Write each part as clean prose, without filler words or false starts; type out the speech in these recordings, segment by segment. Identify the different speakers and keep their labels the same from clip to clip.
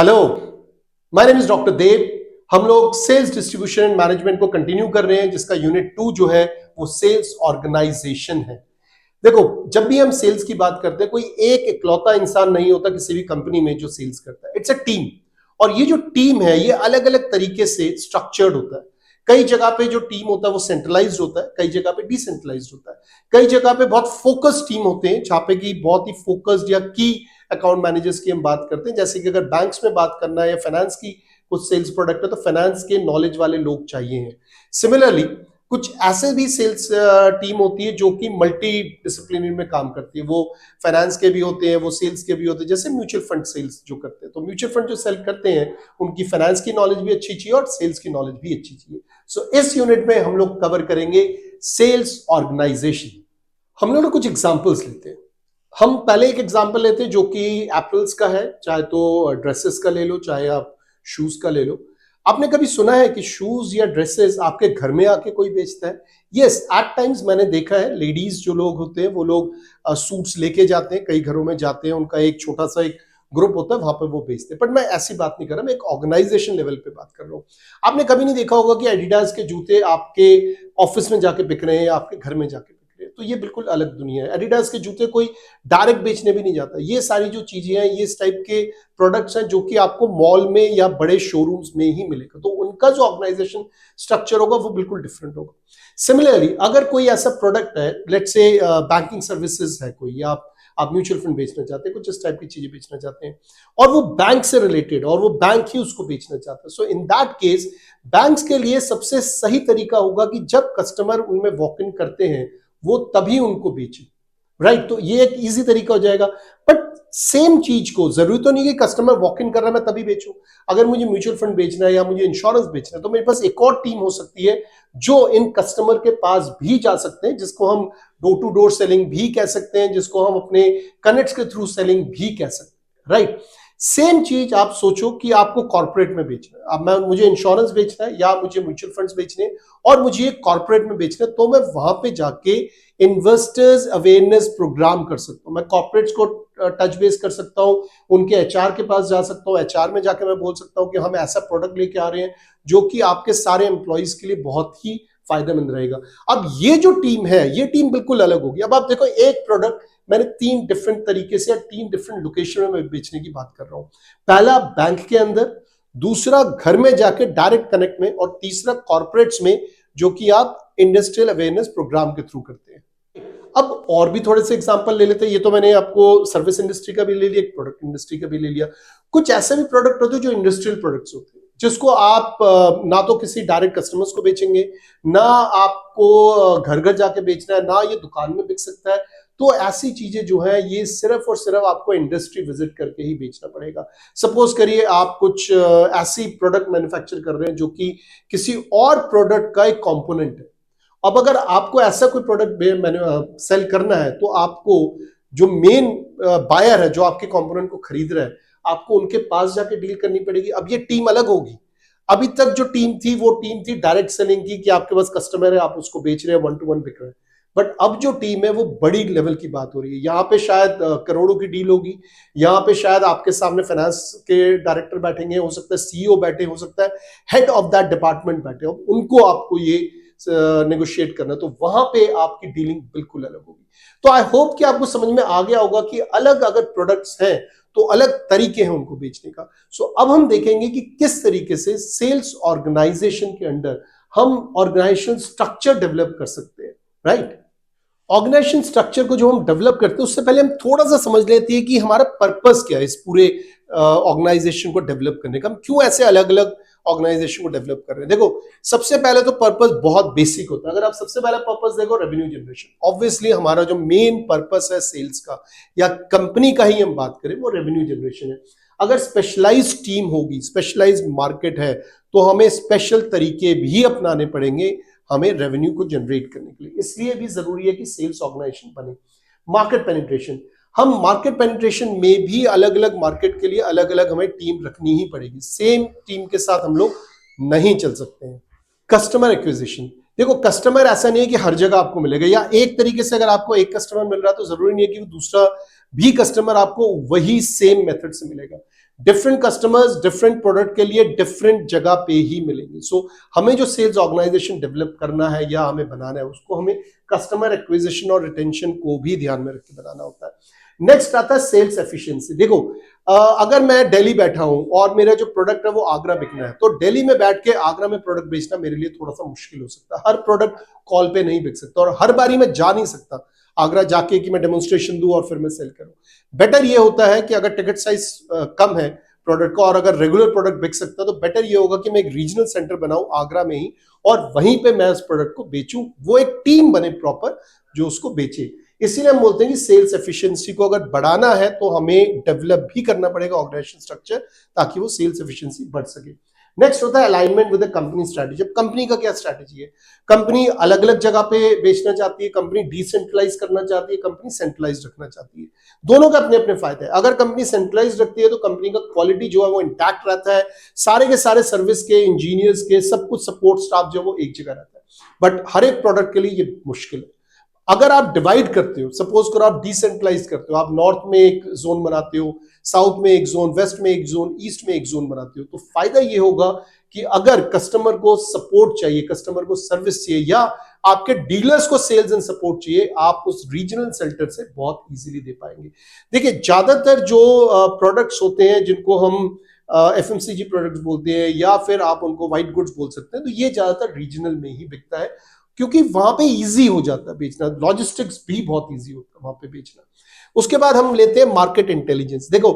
Speaker 1: Hello, my name is doctor Dev. हम लोग sales distribution and management को कंटिन्यू कर रहे हैं, जिसका यूनिट 2 जो है वो सेल्स ऑर्गेनाइजेशन है। देखो, जब भी हम सेल्स की बात करते हैं, कोई एक इकलौता इंसान नहीं होता किसी भी कंपनी में जो सेल्स करता है। It's a team. और ये जो टीम है ये अलग अलग तरीके से स्ट्रक्चर्ड होता है। कई जगह पे जो टीम होता है वो सेंट्रलाइज्ड होता है, कई जगह पे डिसेंट्रलाइज्ड होता है। कई जगह पे बहुत फोकस्ड टीम होते हैं, जहां पे की बहुत ही फोकस्ड या की अकाउंट मैनेजर्स की हम बात करते हैं। जैसे कि अगर बैंक्स में बात करना है या फाइनेंस की कुछ सेल्स प्रोडक्ट है तो फाइनेंस के नॉलेज वाले लोग चाहिए हैं। सिमिलरली कुछ ऐसे भी सेल्स टीम होती है जो कि मल्टी डिसिप्लिनरी में काम करती है। वो फाइनेंस के भी होते हैं, वो सेल्स के भी होते हैं। जैसे म्यूचुअल फंड सेल्स जो करते हैं, तो म्यूचुअल फंड जो सेल करते हैं उनकी फाइनेंस की नॉलेज भी अच्छी चाहिए और सेल्स की नॉलेज भी अच्छी चाहिए। सो इस यूनिट में हम लोग कवर करेंगे सेल्स ऑर्गेनाइजेशन। हम लोग कुछ एग्जाम्पल्स लेते हैं। हम पहले एक एग्जाम्पल लेते हैं जो कि एप्पल्स का है, चाहे तो ड्रेसेस का ले लो, चाहे आप शूज का ले लो। आपने कभी सुना है कि शूज या ड्रेसेस आपके घर में आके कोई बेचता है? यस, एट टाइम्स मैंने देखा है। लेडीज जो लोग होते हैं वो लोग सूट्स लेके जाते हैं, कई घरों में जाते हैं, उनका एक छोटा सा एक ग्रुप होता है, वहां पे वो बेचते हैं। बट मैं ऐसी बात नहीं कर रहा, मैं एक ऑर्गेनाइजेशन लेवल पे बात कर रहा हूँ। आपने कभी नहीं देखा होगा कि एडिडास के जूते आपके ऑफिस में जाके बिक रहे हैं या आपके घर में जाके बिक रहे हैं। तो ये बिल्कुल अलग दुनिया है। एडिडास के जूते कोई डायरेक्ट बेचने भी नहीं जाता। ये सारी जो चीजें हैं, ये इस टाइप के प्रोडक्ट्स हैं जो कि आपको मॉल में या बड़े शोरूम्स में ही मिलेगा। तो उनका जो ऑर्गेनाइजेशन स्ट्रक्चर होगा वो बिल्कुल डिफरेंट होगा। सिमिलरली अगर कोई ऐसा प्रोडक्ट है, लेट्स से बैंकिंग सर्विसेज है कोई, या आप म्यूचुअल फंड बेचना चाहते हैं, कुछ इस टाइप की चीजें बेचना चाहते हैं और वो बैंक से रिलेटेड और वो बैंक ही उसको बेचना चाहता है। सो इन दैट केस बैंक्स के लिए सबसे सही तरीका होगा कि जब कस्टमर उनमें वॉक इन करते हैं वो तभी उनको बेचे। राइट, तो ये एक इजी तरीका हो जाएगा। बट सेम चीज को जरूरी तो नहीं कि कस्टमर वॉक इन कर रहा है मैं तभी बेचूं। अगर मुझे म्यूचुअल फंड बेचना है या मुझे इंश्योरेंस बेचना है तो मेरे पास एक और टीम हो सकती है जो इन कस्टमर के पास भी जा सकते हैं, जिसको हम डोर टू डोर सेलिंग भी कह सकते हैं, जिसको हम अपने कनेक्ट्स के थ्रू सेलिंग भी कह सकते हैं। राइट, सेम चीज आप सोचो कि आपको कॉर्पोरेट में बेचना है। अब मैं मुझे इंश्योरेंस बेचना है या मुझे म्यूचुअल फंड्स बेचने हैं और मुझे कॉर्पोरेट में बेचना है, तो मैं वहां पे जाके इन्वेस्टर्स अवेयरनेस प्रोग्राम कर सकता हूं। मैं कॉर्पोरेट्स को टच बेस कर सकता हूं, उनके एचआर के पास जा सकता हूं, एचआर में जाके मैं बोल सकता हूं कि हम ऐसा प्रोडक्ट लेके आ रहे हैं जो कि आपके सारे एम्प्लॉइज के लिए बहुत ही फायदेमंद रहेगा। अब ये जो टीम है ये टीम बिल्कुल अलग होगी। अब आप देखो, एक प्रोडक्ट मैंने 3 डिफरेंट तरीके से 3 डिफरेंट लोकेशन में बेचने की बात कर रहा हूं। पहला बैंक के अंदर, दूसरा घर में जाके डायरेक्ट कनेक्ट में, और तीसरा कॉर्पोरेट्स में जो कि आप इंडस्ट्रियल अवेयरनेस प्रोग्राम के थ्रू करते हैं। अब और भी थोड़े से एग्जांपल ले लेते हैं। ये तो मैंने आपको सर्विस इंडस्ट्री का भी ले लिया, प्रोडक्ट इंडस्ट्री का भी ले लिया। कुछ ऐसे भी प्रोडक्ट होते हैं जो इंडस्ट्रियल प्रोडक्ट्स होते हैं, जिसको आप ना तो किसी डायरेक्ट कस्टमर्स को बेचेंगे, ना आपको घर घर जाके बेचना है, ना ये दुकान में बिक सकता है। तो ऐसी चीजें जो है ये सिर्फ और सिर्फ आपको इंडस्ट्री विजिट करके ही बेचना पड़ेगा। सपोज करिए आप कुछ ऐसी प्रोडक्ट मैन्युफैक्चर कर रहे हैं जो कि किसी और प्रोडक्ट का एक कंपोनेंट है। अब अगर आपको ऐसा कोई प्रोडक्ट मैंने सेल करना है तो आपको जो मेन बायर है जो आपके कंपोनेंट को खरीद रहा है, आपको उनके पास जाके डील करनी पड़ेगी। अब ये टीम अलग होगी। अभी तक जो टीम थी वो टीम थी डायरेक्ट सेलिंग की, कि आपके पास कस्टमर है, आप उसको बेच रहे हैं, 1 to 1 बिक रहे हैं। बट अब जो टीम है वो बड़ी लेवल की बात हो रही है। यहाँ पे शायद करोड़ों की डील होगी। यहाँ पे शायद आपके सामने फाइनेंस के डायरेक्टर बैठेंगे, हो सकता है सीईओ बैठे, हो सकता है हेड ऑफ दैट डिपार्टमेंट बैठे, उनको आपको ये नेगोशिएट करना, तो वहां पे आपकी डीलिंग बिल्कुल अलग होगी। तो आई होप कि आपको समझ में आ गया होगा कि अलग अगर प्रोडक्ट्स हैं तो अलग तरीके हैं उनको बेचने का। सो अब हम देखेंगे कि किस तरीके से सेल्स ऑर्गेनाइजेशन के अंदर हम ऑर्गेनाइजेशन स्ट्रक्चर डेवलप कर सकते हैं। राइट, ऑर्गेनाइजेशन स्ट्रक्चर को जो हम डेवलप करते हैं उससे पहले हम थोड़ा सा समझ लेते हैं कि हमारा पर्पस क्या है इस पूरे ऑर्गेनाइजेशन को डेवलप करने का। हम क्यों ऐसे अलग अलग ऑर्गेनाइजेशन को डेवलप कर रहे हैं? देखो, सबसे पहले तो पर्पस बहुत बेसिक होता है। अगर आप सबसे पहला पर्पस देखो, रेवेन्यू जनरेशन। ऑब्वियसली हमारा जो मेन पर्पस है सेल्स का या कंपनी का ही हम बात करें, वो रेवेन्यू जनरेशन है। अगर स्पेशलाइज टीम होगी, स्पेशलाइज मार्केट है, तो हमें स्पेशल तरीके भी अपनाने पड़ेंगे हमें रेवेन्यू को जनरेट करने के लिए। इसलिए भी जरूरी है कि सेल्स ऑर्गेनाइजेशन बने। मार्केट पेनिट्रेशन, हम मार्केट पेनिट्रेशन में भी अलग अलग मार्केट के लिए अलग अलग हमें टीम रखनी ही पड़ेगी। सेम टीम के साथ हम लोग नहीं चल सकते हैं। कस्टमर एक्विजिशन, देखो कस्टमर ऐसा नहीं है कि हर जगह आपको मिलेगा, या एक तरीके से अगर आपको एक कस्टमर मिल रहा है तो जरूरी नहीं है कि दूसरा भी कस्टमर आपको वही सेम मेथड से मिलेगा। डिफरेंट कस्टमर्स डिफरेंट प्रोडक्ट के लिए डिफरेंट जगह पे ही मिलेंगे। सो हमें जो सेल्स ऑर्गेनाइजेशन डेवलप करना है या हमें बनाना है, उसको हमें कस्टमर एक्विजिशन और रिटेंशन को भी ध्यान में रख के बनाना होता है। नेक्स्ट आता है सेल्स एफिशिएंसी। देखो, अगर मैं दिल्ली बैठा हूं और मेरा जो प्रोडक्ट है वो आगरा बिकना है, तो दिल्ली में बैठ के आगरा में प्रोडक्ट बेचना मेरे लिए थोड़ा सा मुश्किल हो सकता है। हर प्रोडक्ट कॉल पे नहीं बिक सकता और हर बारी में जा नहीं सकता आगरा जाके कि मैं डेमोन्स्ट्रेशन दूं और फिर मैं सेल करूं। बेटर ये होता है कि अगर टिकट साइज कम है प्रोडक्ट का और अगर रेगुलर प्रोडक्ट बिक सकता है, तो बेटर ये होगा कि मैं एक रीजनल सेंटर बनाऊं आगरा में ही और वहीं पे मैं उस प्रोडक्ट को बेचूं, वो एक टीम बने प्रॉपर जो उसको बेचे। इसीलिए हम बोलते हैं कि सेल्स एफिशिएंसी को अगर बढ़ाना है तो हमें डेवलप भी करना पड़ेगा ऑर्गेनाइजेशन स्ट्रक्चर, ताकि वो सेल्स एफिशिएंसी बढ़ सके। नेक्स्ट होता है alignment with the company strategy. अब कंपनी का क्या स्ट्रेटजी है? कंपनी अलग अलग जगह पे बेचना चाहती है, कंपनी डिसेंट्रलाइज करना चाहती है, कंपनी सेंट्रलाइज रखना चाहती है। दोनों के अपने अपने फायदे हैं। अगर कंपनी सेंट्रलाइज रखती है तो कंपनी का क्वालिटी जो है वो इंटैक्ट रहता है, सारे के सारे सर्विस के, इंजीनियर्स के, सब कुछ सपोर्ट स्टाफ जो है वो एक जगह रहता है। बट हर एक प्रोडक्ट के लिए ये मुश्किल है। अगर आप डिवाइड करते हो, सपोज करो आप डिसेंट्रलाइज करते हो, आप नॉर्थ में एक जोन बनाते हो, साउथ में एक जोन, वेस्ट में एक जोन, ईस्ट में एक जोन बनाते हो, तो फायदा ये होगा कि अगर कस्टमर को सपोर्ट चाहिए, कस्टमर को सर्विस चाहिए या आपके डीलर्स को सेल्स एंड सपोर्ट चाहिए, आप उस रीजनल सेंटर से बहुत इजीली दे पाएंगे। देखिए, ज्यादातर जो प्रोडक्ट्स होते हैं जिनको हम एफएमसीजी प्रोडक्ट्स बोलते हैं या फिर आप उनको व्हाइट गुड्स बोल सकते हैं, तो ये ज्यादातर रीजनल में ही बिकता है क्योंकि वहां पे इजी हो जाता है बेचना, लॉजिस्टिक्स भी बहुत इजी होता है वहां पे बेचना। उसके बाद हम लेते हैं मार्केट इंटेलिजेंस। देखो,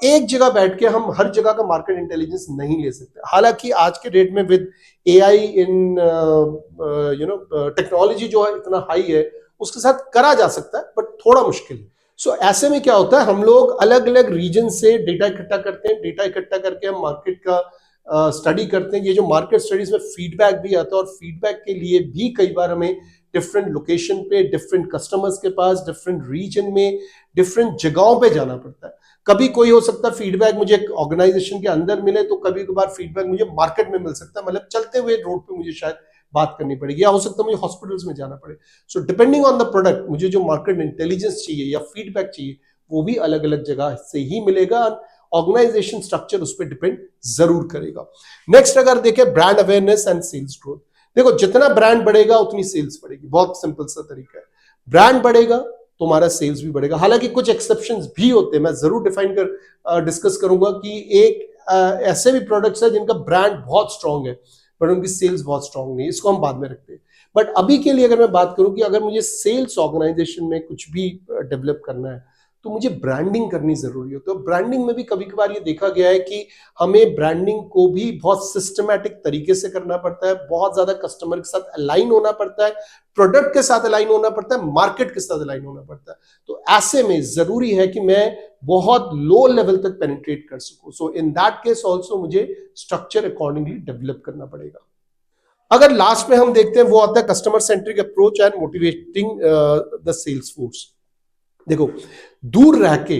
Speaker 1: एक जगह बैठ के हम हर जगह का मार्केट इंटेलिजेंस नहीं ले सकते। हालांकि आज के डेट में विद एआई इन टेक्नोलॉजी जो है इतना हाई है, उसके साथ करा जा सकता है, बट थोड़ा मुश्किल है। सो ऐसे में क्या होता है, हम लोग अलग अलग रीजन से डेटा इकट्ठा करते हैं, डेटा इकट्ठा करके हम मार्केट का स्टडी करते हैं। ये जो मार्केट स्टडीज में फीडबैक भी आता है और फीडबैक के लिए भी कई बार हमें डिफरेंट लोकेशन पे, डिफरेंट कस्टमर्स के पास, डिफरेंट रीजन में, डिफरेंट जगहों पे जाना पड़ता है। कभी कोई हो सकता है फीडबैक मुझे ऑर्गेनाइजेशन के अंदर मिले, तो कभी कभार फीडबैक मुझे मार्केट में मिल सकता है, मतलब चलते हुए रोड पे मुझे शायद बात करनी पड़ेगी, या हो सकता है मुझे हॉस्पिटल्स में जाना पड़े। सो डिपेंडिंग ऑन द प्रोडक्ट, मुझे जो मार्केट इंटेलिजेंस चाहिए या फीडबैक चाहिए, वो भी अलग अलग जगह से ही मिलेगा। ऑर्गेनाइजेशन स्ट्रक्चर उस पर डिपेंड जरूर करेगा। नेक्स्ट अगर देखें, brand awareness and sales growth. देखो, जितना ब्रांड बढ़ेगा उतनी सेल्स बढ़ेगी, बहुत सिंपल सा तरीका है। ब्रांड बढ़ेगा तो हमारा सेल्स भी बढ़ेगा। हालांकि कुछ एक्सेप्शंस भी होते हैं, मैं जरूर डिस्कस करूंगा कि एक ऐसे भी प्रोडक्ट्स है जिनका ब्रांड बहुत स्ट्रांग है पर उनकी सेल्स बहुत स्ट्रांग नहीं, इसको हम बाद में रखते हैं। बट अभी के लिए अगर मैं बात करूं कि अगर मुझे सेल्स ऑर्गेनाइजेशन में कुछ भी डेवलप करना है, तो मुझे ब्रांडिंग करनी जरूरी होती है। तो ब्रांडिंग में भी कभी कभार ये देखा गया है कि हमें ब्रांडिंग को भी बहुत सिस्टमैटिक तरीके से करना पड़ता है, बहुत ज्यादा कस्टमर के साथ अलाइन होना पड़ता है, प्रोडक्ट के साथ अलाइन होना पड़ता है, मार्केट के साथ अलाइन होना पड़ता है। तो ऐसे में जरूरी है कि मैं बहुत लो लेवल तक पेनिट्रेट कर सकूं। सो इन दैट केस ऑल्सो मुझे स्ट्रक्चर अकॉर्डिंगली डेवलप करना पड़ेगा। अगर लास्ट में हम देखते हैं, वो आता है customer centric approach and motivating the sales force. देखो, दूर रह के,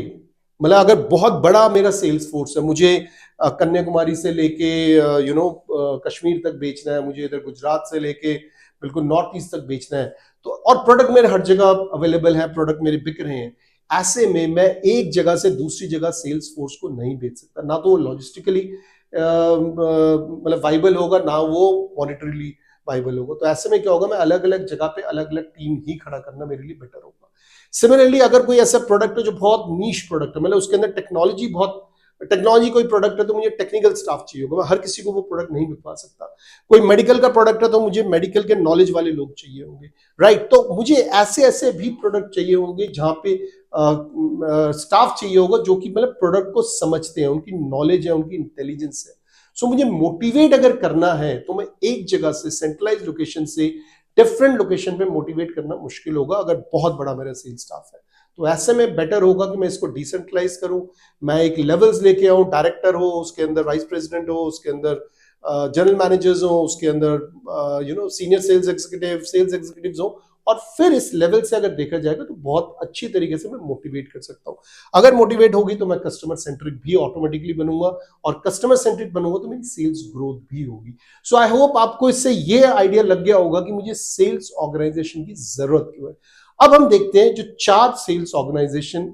Speaker 1: मतलब अगर बहुत बड़ा मेरा सेल्स फोर्स है, मुझे कन्याकुमारी से लेके कश्मीर तक बेचना है, मुझे इधर गुजरात से लेके बिल्कुल नॉर्थ ईस्ट तक बेचना है, तो और प्रोडक्ट मेरे हर जगह अवेलेबल है, प्रोडक्ट मेरे बिक रहे हैं, ऐसे में मैं एक जगह से दूसरी जगह सेल्स फोर्स को नहीं बेच सकता। ना तो वो लॉजिस्टिकली मतलब वाइबल होगा, ना वो मॉनिटरीली वाइबल होगा। तो ऐसे में क्या होगा, मैं अलग अलग जगह पे अलग अलग टीम ही खड़ा करना मेरे लिए बेटर होगा। सिमिलरली अगर कोई ऐसा प्रोडक्ट है जो बहुत नीश प्रोडक्ट है, मतलब उसके अंदर टेक्नोलॉजी कोई प्रोडक्ट है, तो मुझे टेक्निकल स्टाफ चाहिए होगा, मैं हर किसी को वो प्रोडक्ट नहीं बिकवा सकता। कोई मेडिकल का प्रोडक्ट है तो मुझे मेडिकल के नॉलेज वाले लोग चाहिए होंगे, राइट। तो मुझे ऐसे ऐसे भी प्रोडक्ट चाहिए होंगे जहां पे स्टाफ चाहिए होगा जो कि मतलब प्रोडक्ट को समझते हैं, उनकी नॉलेज है, उनकी इंटेलिजेंस है। सो मुझे मोटिवेट अगर करना है तो मैं एक जगह से, सेंट्रलाइज लोकेशन से डिफरेंट लोकेशन पे मोटिवेट करना मुश्किल होगा अगर बहुत बड़ा मेरा सेल्स स्टाफ है। तो ऐसे में बेटर होगा कि मैं इसको डिसेंट्रलाइज करूं, मैं एक लेवल्स लेके आऊं, डायरेक्टर हो, उसके अंदर वाइस प्रेसिडेंट हो, उसके अंदर जनरल मैनेजर्स हो, उसके अंदर सीनियर सेल्स एग्जीक्यूटिव्स हो, और फिर इस लेवल से अगर देखा जाएगा तो बहुत अच्छी तरीके से मैं मोटिवेट कर सकता हूं। अगर मोटिवेट होगी तो मैं कस्टमर सेंट्रिक भी ऑटोमेटिकली बनूंगा, और कस्टमर सेंट्रिक बनूंगा तो मेरी सेल्स ग्रोथ भी होगी। सो आई होप आपको इससे ये आइडिया लग गया होगा कि मुझे सेल्स ऑर्गेनाइजेशन की जरूरत क्यों है। अब हम देखते हैं जो 4 सेल्स ऑर्गेनाइजेशन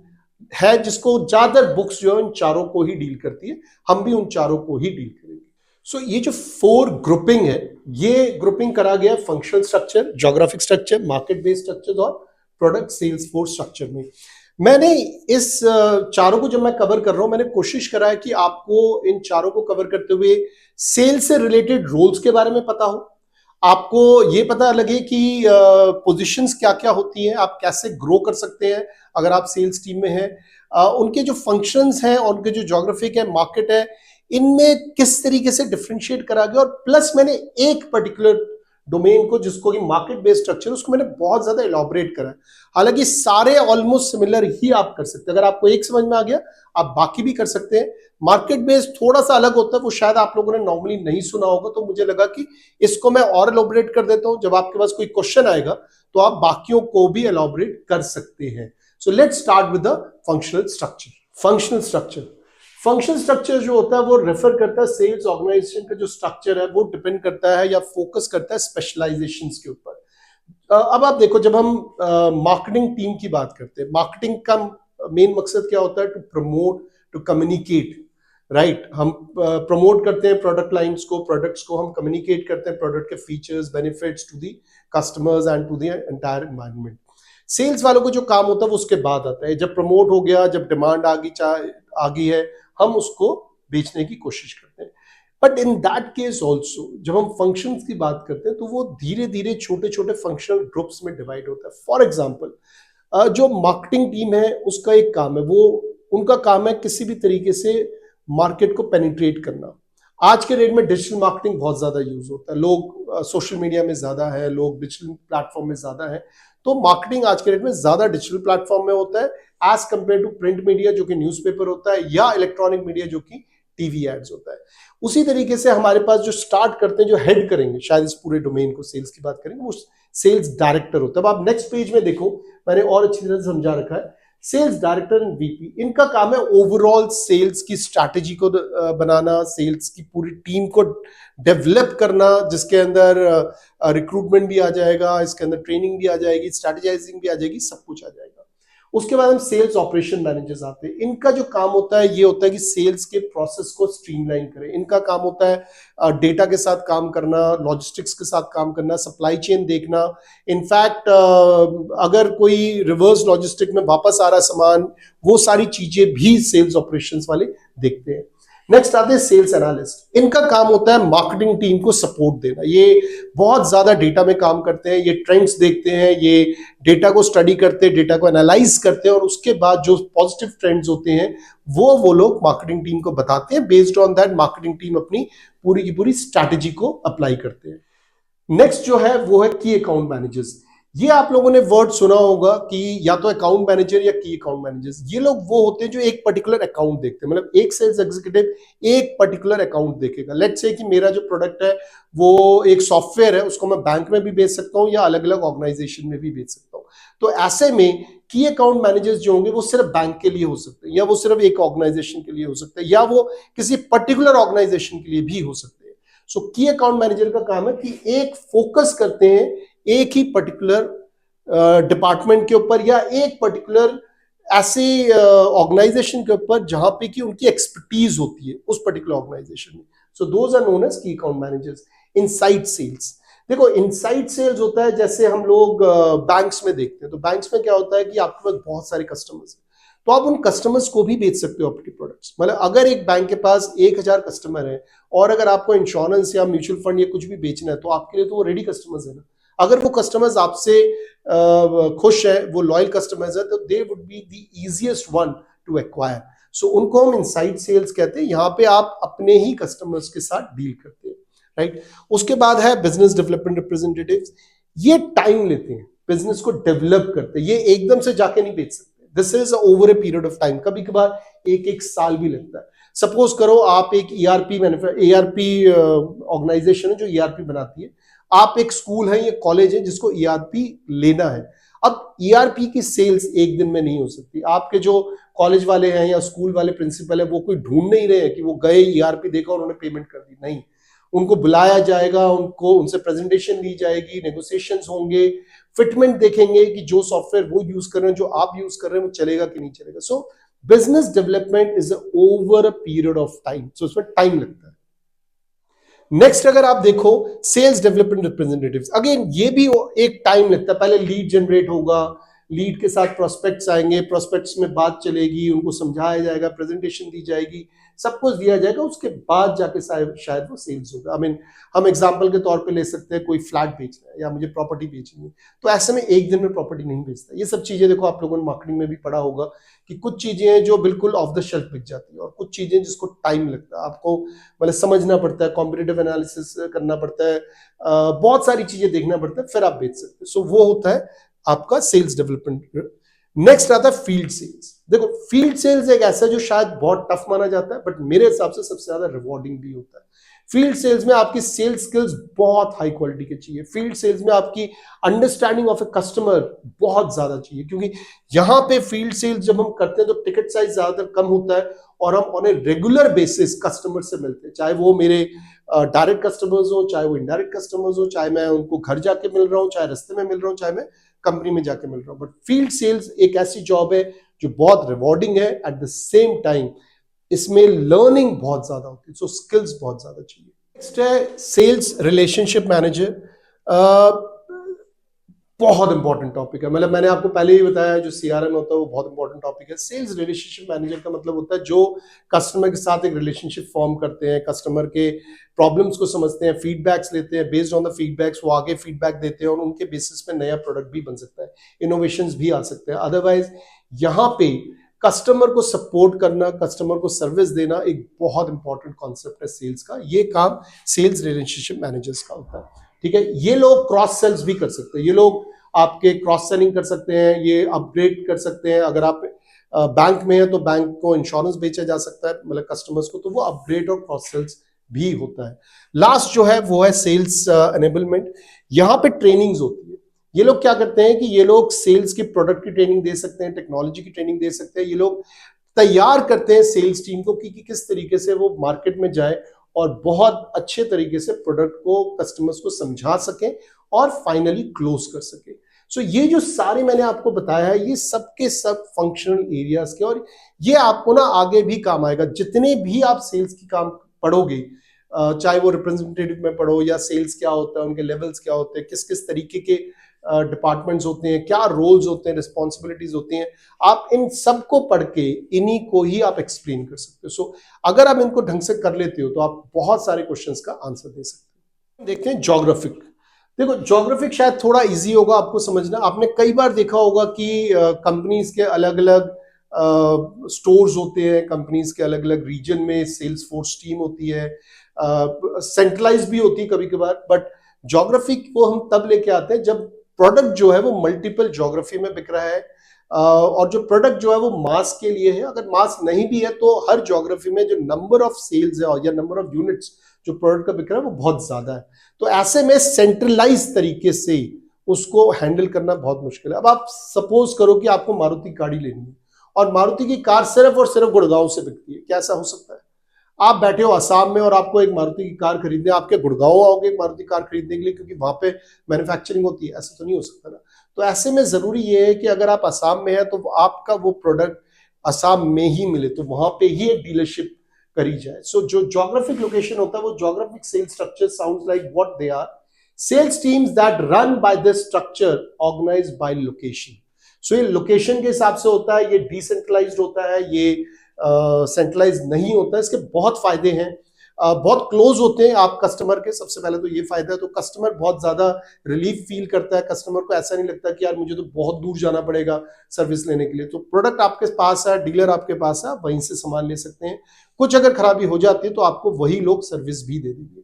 Speaker 1: है जिसको ज्यादातर बुक्स जो है उन चारों को ही डील करती है, हम भी उन चारों को ही डील करेंगे। सो ये जो 4 ग्रुपिंग है, ये ग्रुपिंग करा गया functional structure, geographic structure, market based structure और प्रोडक्ट सेल्स फोर्स स्ट्रक्चर में। मैंने इस चारों को जब मैं कवर कर रहा हूं, मैंने कोशिश करा है कि आपको इन चारों को कवर करते हुए सेल्स से रिलेटेड रोल्स के बारे में पता हो, आपको ये पता लगे कि पोजीशंस क्या क्या होती हैं, आप कैसे ग्रो कर सकते हैं अगर आप सेल्स टीम में हैं, उनके जो फंक्शंस हैं और उनके जो ज्योग्राफिक है, मार्केट है, इनमें किस तरीके से डिफरेंशिएट करा गया। और प्लस मैंने एक पर्टिकुलर डोमेन को, जिसको कि मार्केट बेस्ड स्ट्रक्चर, उसको मैंने बहुत ज्यादा इलॉबरेट करा है। हालांकि सारे ऑलमोस्ट सिमिलर ही आप कर सकते हैं, अगर आपको एक समझ में आ गया आप बाकी भी कर सकते हैं। मार्केट बेस्ड थोड़ा सा अलग होता है, वो शायद आप लोगों ने नॉर्मली नहीं सुना होगा, तो मुझे लगा कि इसको मैं और एलॉबरेट कर देता हूं। जब आपके पास कोई क्वेश्चन आएगा तो आप बाकियों को भी एलॉबरेट कर सकते हैं। So let's start with the functional structure. Functional structure जो होता है वो रेफर करता है सेल्स ऑर्गेनाइजेशन का जो स्ट्रक्चर है, वो डिपेंड करता है या फोकस करता है स्पेशलाइजेशन के ऊपर। अब आप देखो, जब हम मार्केटिंग टीम की बात करते हैं, मार्केटिंग का मेन मकसद क्या होता है? To promote, to communicate, right. हम प्रमोट करते हैं प्रोडक्ट लाइंस को, प्रोडक्ट्स को हम कम्युनिकेट करते हैं, प्रोडक्ट के features, benefits to the customers and to the entire environment. Sales वालों को जो काम होता है वो उसके बाद आता है, जब प्रमोट हो गया, जब डिमांड आ गई है, हम उसको बेचने की कोशिश करते हैं। But in that case also जब हम फंक्शंस की बात करते हैं तो वो धीरे धीरे छोटे छोटे फंक्शनल ग्रुप्स में डिवाइड होता है। फॉर एग्जाम्पल, जो मार्केटिंग टीम है उसका एक काम है, वो उनका काम है किसी भी तरीके से मार्केट को पेनिट्रेट करना। आज के डेट में डिजिटल मार्केटिंग बहुत ज्यादा यूज होता है, लोग सोशल मीडिया में ज्यादा है, लोग डिजिटल प्लेटफॉर्म में ज्यादा है, तो मार्केटिंग आज के डेट में ज्यादा डिजिटल प्लेटफॉर्म में होता है as compared to print media जो कि न्यूज़पेपर होता है, या इलेक्ट्रॉनिक मीडिया जो कि टीवी एड्स होता है। उसी तरीके से हमारे पास जो स्टार्ट करते हैं, जो हेड करेंगे शायद इस पूरे डोमेन को, सेल्स की बात करेंगे, वो सेल्स डायरेक्टर होता है। अब आप नेक्स्ट पेज में देखो, मैंने और अच्छी तरह से समझा रखा है। सेल्स डायरेक्टर एंड वीपी, इनका काम है ओवरऑल सेल्स की स्ट्रैटेजी को बनाना, सेल्स की पूरी टीम को डेवलप करना, जिसके अंदर रिक्रूटमेंट भी आ जाएगा, इसके अंदर ट्रेनिंग भी आ जाएगी, स्ट्रैटेजाइजिंग भी आ जाएगी, सब कुछ आ जाएगा। उसके बाद हम सेल्स ऑपरेशन मैनेजर्स आते हैं। इनका जो काम होता है ये होता है कि सेल्स के प्रोसेस को स्ट्रीमलाइन करें। इनका काम होता है डेटा के साथ काम करना, लॉजिस्टिक्स के साथ काम करना, सप्लाई चेन देखना। इनफैक्ट अगर कोई रिवर्स लॉजिस्टिक में वापस आ रहा सामान, वो सारी चीजें भी सेल्स ऑपरेशंस वाले देखते हैं। नेक्स्ट आते हैं सेल्स एनालिस्ट। इनका काम होता है मार्केटिंग टीम को सपोर्ट देना। ये बहुत ज्यादा डेटा में काम करते हैं, ये ट्रेंड्स देखते हैं, ये डेटा को स्टडी करते हैं, डेटा को एनालाइज करते हैं, और उसके बाद जो पॉजिटिव ट्रेंड्स होते हैं वो लोग मार्केटिंग टीम को बताते हैं। Based on that marketing team अपनी पूरी की पूरी स्ट्रैटेजी को अप्लाई करते हैं। नेक्स्ट जो है वो है की अकाउंट मैनेजर्स। ये आप लोगों ने वर्ड सुना होगा कि या तो अकाउंट मैनेजर या की अकाउंट मैनेजर्स। ये लोग वो होते हैं जो एक पर्टिकुलर अकाउंट देखते हैं, मतलब एक सेल्स एग्जीक्यूटिव एक पर्टिकुलर अकाउंट देखेगा। लेट्स से कि मेरा जो प्रोडक्ट है वो एक सॉफ्टवेयर है, उसको मैं बैंक में भी बेच सकता हूँ या अलग अलग ऑर्गेनाइजेशन में भी बेच सकता हूँ। तो ऐसे में की अकाउंट मैनेजर्स जो होंगे वो सिर्फ बैंक के लिए हो सकते हैं, या वो सिर्फ एक ऑर्गेनाइजेशन के लिए हो सकते हैं, या वो किसी पर्टिकुलर ऑर्गेनाइजेशन के लिए भी हो सकते हैं। सो की अकाउंट मैनेजर का काम है कि एक फोकस करते हैं एक ही पर्टिकुलर डिपार्टमेंट के ऊपर, या एक पर्टिकुलर ऐसे ऑर्गेनाइजेशन के ऊपर जहां पे कि उनकी एक्सपर्टीज होती है उस पर्टिकुलर ऑर्गेनाइजेशन में। So those are known as key account managers. Inside sales, देखो इनसाइड सेल्स होता है जैसे हम लोग बैंक्स में देखते हैं। तो बैंक्स में क्या होता है कि आपके पास बहुत सारे कस्टमर्स हैं, तो आप उन कस्टमर्स को भी बेच सकते हो अपने प्रोडक्ट्स। मतलब अगर एक बैंक के पास 1000 कस्टमर है, और अगर आपको इंश्योरेंस या म्यूचुअल फंड या कुछ भी बेचना है, तो आपके लिए तो वो रेडी कस्टमर्स है ना। अगर वो कस्टमर्स आपसे खुश है, वो लॉयल कस्टमर्स है, तो they would be the easiest one to acquire. So उनको हम इनसाइड सेल्स कहते हैं। यहाँ पे आप अपने ही कस्टमर्स के साथ डील करते हैं, राइट। उसके बाद है बिजनेस डेवलपमेंट रिप्रेजेंटेटिव्स। ये टाइम लेते हैं, बिजनेस को डेवलप करते हैं, ये एकदम से जाके नहीं बेच सकते। This is over a period of time, कभी कभार एक साल भी लगता है। सपोज करो आप एक ईआरपी ऑर्गेनाइजेशन है जो ईआरपी बनाती है, आप एक स्कूल है या कॉलेज है जिसको ईआरपी लेना है। अब ईआरपी की सेल्स एक दिन में नहीं हो सकती। आपके जो कॉलेज वाले हैं या स्कूल वाले प्रिंसिपल है, वो कोई ढूंढ नहीं रहे हैं कि वो गए ईआरपी देखा और उन्होंने पेमेंट कर दी, नहीं। उनको बुलाया जाएगा, उनको उनसे प्रेजेंटेशन ली जाएगी, नेगोशिएशंस होंगे, फिटमेंट देखेंगे कि जो सॉफ्टवेयर वो यूज कर रहे हैं, जो आप यूज कर रहे हैं, वो चलेगा कि नहीं चलेगा। So business development is over a period of time, so उसमें टाइम लगता है। नेक्स्ट अगर आप देखो सेल्स डेवलपमेंट रिप्रेजेंटेटिव्स, अगेन ये भी एक टाइम लगता है। पहले लीड जनरेट होगा, लीड के साथ प्रोस्पेक्ट्स आएंगे, प्रोस्पेक्ट्स में बात चलेगी, उनको समझाया जाएगा, प्रेजेंटेशन दी जाएगी, सब कुछ दिया जाएगा, उसके बाद जाके शायद वो सेल्स होगा। आई मीन हम एग्जांपल के तौर पे ले सकते हैं, कोई फ्लैट बेचना है या मुझे प्रॉपर्टी बेचनी है, तो ऐसे में एक दिन में प्रॉपर्टी नहीं बेचता। ये सब चीजें देखो आप लोगों ने मार्केटिंग में भी पढ़ा होगा कि कुछ चीजें हैं जो बिल्कुल ऑफ द शेल्फ बिक जाती है, और कुछ चीजें जिसको टाइम लगता है, आपको मतलब समझना पड़ता है, कॉम्पिटिटिव एनालिसिस करना पड़ता है, बहुत सारी चीजें देखना पड़ता है, फिर आप बेच सकते हैं। सो वो होता है आपका सेल्स डेवलपमेंट। नेक्स्ट आता है फील्ड सेल्स। देखो फील्ड सेल्स एक ऐसा जो शायद बहुत टफ माना जाता है, बट मेरे हिसाब से सबसे ज्यादा रिवॉर्डिंग भी होता है। फील्ड सेल्स में आपकी सेल्स स्किल्स बहुत हाई क्वालिटी के चाहिए। फील्ड सेल्स में आपकी अंडरस्टैंडिंग ऑफ ए कस्टमर बहुत ज्यादा चाहिए, क्योंकि यहां पे फील्ड सेल्स जब हम करते हैं तो टिकट साइज ज्यादातर कम होता है, और हम on a regular basis customer से मिलते हैं, चाहे वो मेरे डायरेक्ट कस्टमर्स हो, चाहे वो इनडायरेक्ट कस्टमर्स हो, चाहे मैं उनको घर जाके मिल रहा हूँ, चाहे रास्ते में मिल रहा हूँ, चाहे मैं कंपनी में जाके मिल रहा हूँ। बट फील्ड सेल्स एक ऐसी जॉब है जो बहुत रिवॉर्डिंग है, एट द सेम टाइम इसमें लर्निंग बहुत ज्यादा होती है, सो स्किल्स बहुत ज्यादा चाहिए। नेक्स्ट है सेल्स रिलेशनशिप मैनेजर। बहुत इंपॉर्टेंट टॉपिक है, मतलब मैंने आपको पहले ही बताया जो सीआरएम होता है वो बहुत इंपॉर्टेंट टॉपिक है। सेल्स रिलेशनशिप मैनेजर का मतलब होता है जो कस्टमर के साथ एक रिलेशनशिप फॉर्म करते हैं, कस्टमर के प्रॉब्लम्स को समझते हैं, फीडबैक्स लेते हैं, बेस्ड ऑन द फीडबैक्स वो आगे फीडबैक देते हैं, और उनके बेसिस पे नया प्रोडक्ट भी बन सकता है, इनोवेशंस भी आ सकते हैं। अदरवाइज यहाँ पे कस्टमर को सपोर्ट करना, कस्टमर को सर्विस देना एक बहुत इंपॉर्टेंट कॉन्सेप्ट है सेल्स का। ये काम सेल्स रिलेशनशिप मैनेजर्स का होता है, ठीक है। ये लोग क्रॉस सेल्स भी कर सकते हैं, ये लोग आपके क्रॉस सेलिंग कर सकते हैं, ये अपग्रेड कर सकते हैं। अगर आप बैंक में है तो बैंक को इंश्योरेंस बेचा जा सकता है, मतलब कस्टमर्स को, तो वो अपग्रेड और क्रॉस सेल्स भी होता है। लास्ट जो है वो है सेल्स एनेबलमेंट। यहाँ पे ट्रेनिंग्स होती है। ये लोग क्या करते हैं कि ये लोग सेल्स की प्रोडक्ट की ट्रेनिंग दे सकते हैं, टेक्नोलॉजी की ट्रेनिंग दे सकते हैं। ये लोग तैयार करते हैं सेल्स टीम को कि किस तरीके से वो मार्केट में जाए और बहुत अच्छे तरीके से प्रोडक्ट को कस्टमर्स को समझा सके और फाइनली क्लोज कर सके। सो ये जो सारे मैंने आपको बताया है, ये सब के सब फंक्शनल एरियाज के, और ये आपको ना आगे भी काम आएगा। जितने भी आप सेल्स की काम पढ़ोगे, चाहे वो रिप्रेजेंटेटिव में पढ़ो या सेल्स क्या होता है, उनके लेवल्स क्या होते हैं, किस किस तरीके के डिपार्टमेंट्स होते हैं, क्या रोल्स होते हैं, रिस्पॉन्सिबिलिटीज होती हैं, आप इन सबको पढ़ के इन्हीं को ही आप एक्सप्लेन कर सकते हो। सो अगर आप इनको ढंग से कर लेते हो तो आप बहुत सारे क्वेश्चंस का आंसर दे सकते हो। देखते हैं ज्योग्राफिक। देखो ज्योग्राफिक शायद थोड़ा इजी होगा आपको समझना। आपने कई बार देखा होगा कि कंपनीज के अलग अलग स्टोर्स होते हैं, कंपनीज के अलग अलग रीजन में सेल्स फोर्स टीम होती है, सेंट्रलाइज भी होती है कभी कभार। बट ज्योग्राफिक को हम तब लेके आते हैं जब प्रोडक्ट जो है वो मल्टीपल ज्योग्राफी में बिक रहा है, और जो प्रोडक्ट जो है वो मास के लिए है। अगर मास नहीं भी है तो हर ज्योग्राफी में जो नंबर ऑफ सेल्स है या नंबर ऑफ यूनिट्स जो प्रोडक्ट का बिक रहा है वो बहुत ज्यादा है। तो ऐसे में सेंट्रलाइज तरीके से उसको हैंडल करना बहुत मुश्किल है। अब आप सपोज करो कि आपको मारुति गाड़ी लेनी है और मारुति की कार सिर्फ और सिर्फ गुड़गांव से बिकती है, क्या ऐसा हो सकता है? आप बैठे हो असम में और आपको एक मारुति की कार खरीदनी है, आपके गुड़गांव आओगे एक मारुति कार खरीदने के लिए क्योंकि वहां पे मैन्युफैक्चरिंग होती है? ऐसा तो नहीं हो सकता ना। तो ऐसे में जरूरी ये है कि अगर आप असम में है तो आपका वो प्रोडक्ट असम में ही मिले, तो वहां पे ही एक डीलरशिप करी जाए। सो जो ज्योग्राफिक लोकेशन होता है वो geographic sales structure sounds like what they are, sales teams that run by this structure organised by location. So ये लोकेशन के हिसाब से होता है, ये डिसेंट्रलाइज्ड होता है, ये सेंट्रलाइज नहीं होता है। इसके बहुत फायदे हैं, बहुत क्लोज होते हैं आप कस्टमर के। सबसे पहले तो ये फायदा है, तो कस्टमर बहुत ज्यादा रिलीफ फील करता है। कस्टमर को ऐसा नहीं लगता कि यार मुझे तो बहुत दूर जाना पड़ेगा सर्विस लेने के लिए। तो प्रोडक्ट आपके पास है, डीलर आपके पास है, आप वहीं से सामान ले सकते हैं। कुछ अगर खराबी हो जाती है तो आपको वही लोग सर्विस भी दे देंगे।